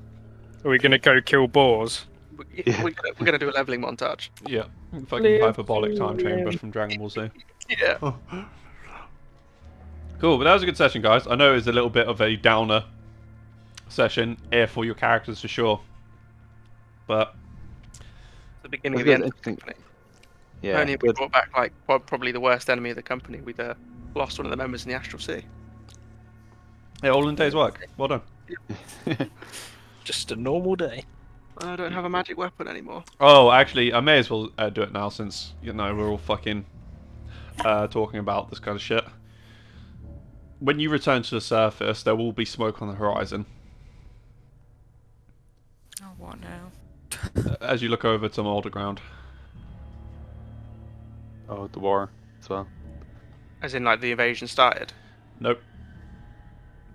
Are we gonna go kill boars? Yeah. We're gonna do a leveling montage. Yeah. Fucking hyperbolic time chamber from Dragon Ball Z. Yeah. Cool, but that was a good session, guys. I know it was a little bit of a downer session for your characters for sure. But The beginning of That's the good, end of the interesting. company. yeah, Only if we good. brought back like probably the worst enemy of the company. We'd lost one of the members in the Astral Sea. yeah, all in a day's work. Well done. Just a normal day. I don't have a magic weapon anymore. Oh, actually, I may as well do it now since we're all fucking talking about this kind of shit. When you return to the surface, there will be smoke on the horizon. Oh, what now? As you look over to Molder Ground. Oh, the war as well. As in, like the invasion started. Nope.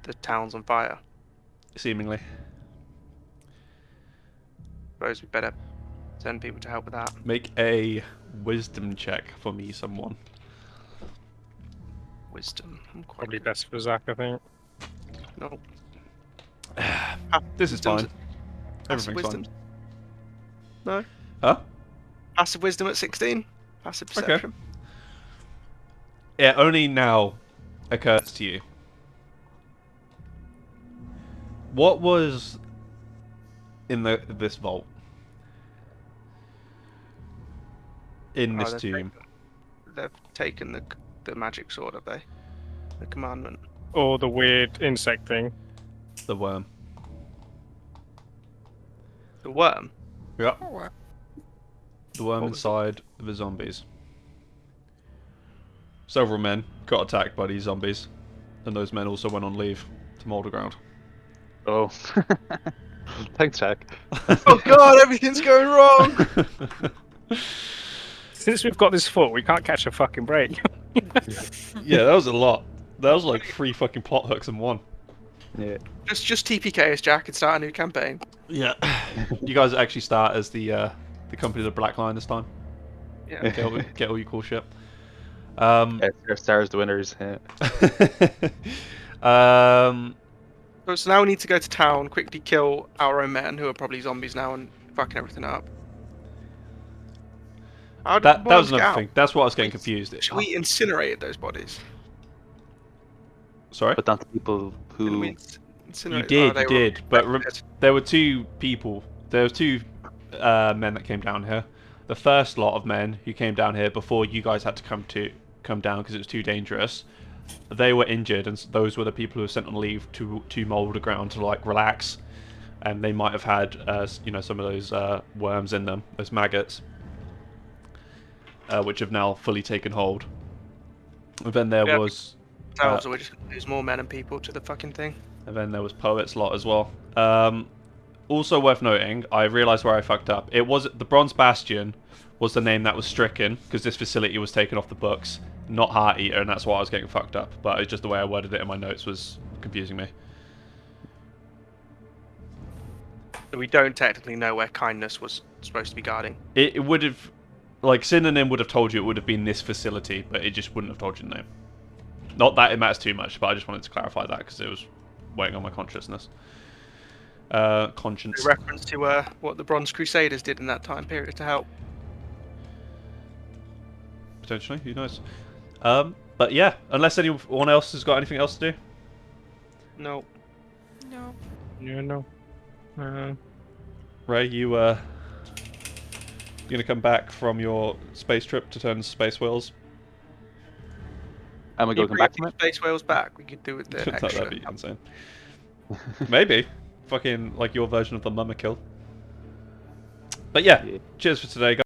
the town's on fire. Seemingly. Suppose we better send people to help with that. Make a wisdom check for me, someone. Wisdom. I'm quite Probably good. best for Zach, I think. No. This is fine. Passive Everything's wisdom. No. Huh? Passive wisdom at 16. Passive Okay. perception. It only now occurs to you. What was in this vault? In this they've tomb? They've taken the magic sword, have they? The commandment. Or the weird insect thing. The worm. The worm. Yeah. Oh, wow. The worm What was inside the zombies. Several men got attacked by these zombies, and those men also went on leave to Moulder Ground. Oh. Thanks, Jack. Oh god, everything's going wrong! Since we've got this foot, we can't catch a fucking break. Yeah, that was a lot. That was like 3 fucking plot hooks in one. Yeah. Just TPK as Jack and start a new campaign. Yeah. You guys actually start as the company of the Black Line this time. Yeah. Get all your cool shit. Yeah, stars the winners. Yeah. So now we need to go to town, quickly kill our own men, who are probably zombies now, and fucking everything up. How did that the was worms get another out? thing. That's what I was getting Wait, confused. Should we incinerate those bodies? Sorry? But not the people Didn't who. we You incinerate? did, they you were did. But infected. there were 2 people. There was 2 men that came down here. The first lot of men who came down here before you guys had to come down because it was too dangerous. They were injured, and those were the people who were sent on leave to Moulder Ground to like relax, and they might have had some of those worms in them, those maggots, which have now fully taken hold. And then there was. So we're just gonna lose more men and people to the fucking thing. And then there was Poet's lot as well. Also worth noting, I realised where I fucked up. It was the Bronze Bastion was the name that was stricken because this facility was taken off the books, not Heart Eater, and that's why I was getting fucked up. But it's just the way I worded it in my notes was confusing me. So we don't technically know where Kindness was supposed to be guarding. It would have, like Synonym would have told you it would have been this facility, but it just wouldn't have told you the name. Not that it matters too much, but I just wanted to clarify that because it was weighing on my consciousness. Conscience. A reference to what the Bronze Crusaders did in that time period to help. Potentially, who knows? But yeah, unless anyone else has got anything else to do. No. No. Yeah, no. Ray, you gonna come back from your space trip to turn space whales? Am I going to come back from it? Space whales back. We could do with the extra. That'd be insane. Maybe. Fucking like your version of the mumma kill. But yeah, Yeah. cheers for today, guys.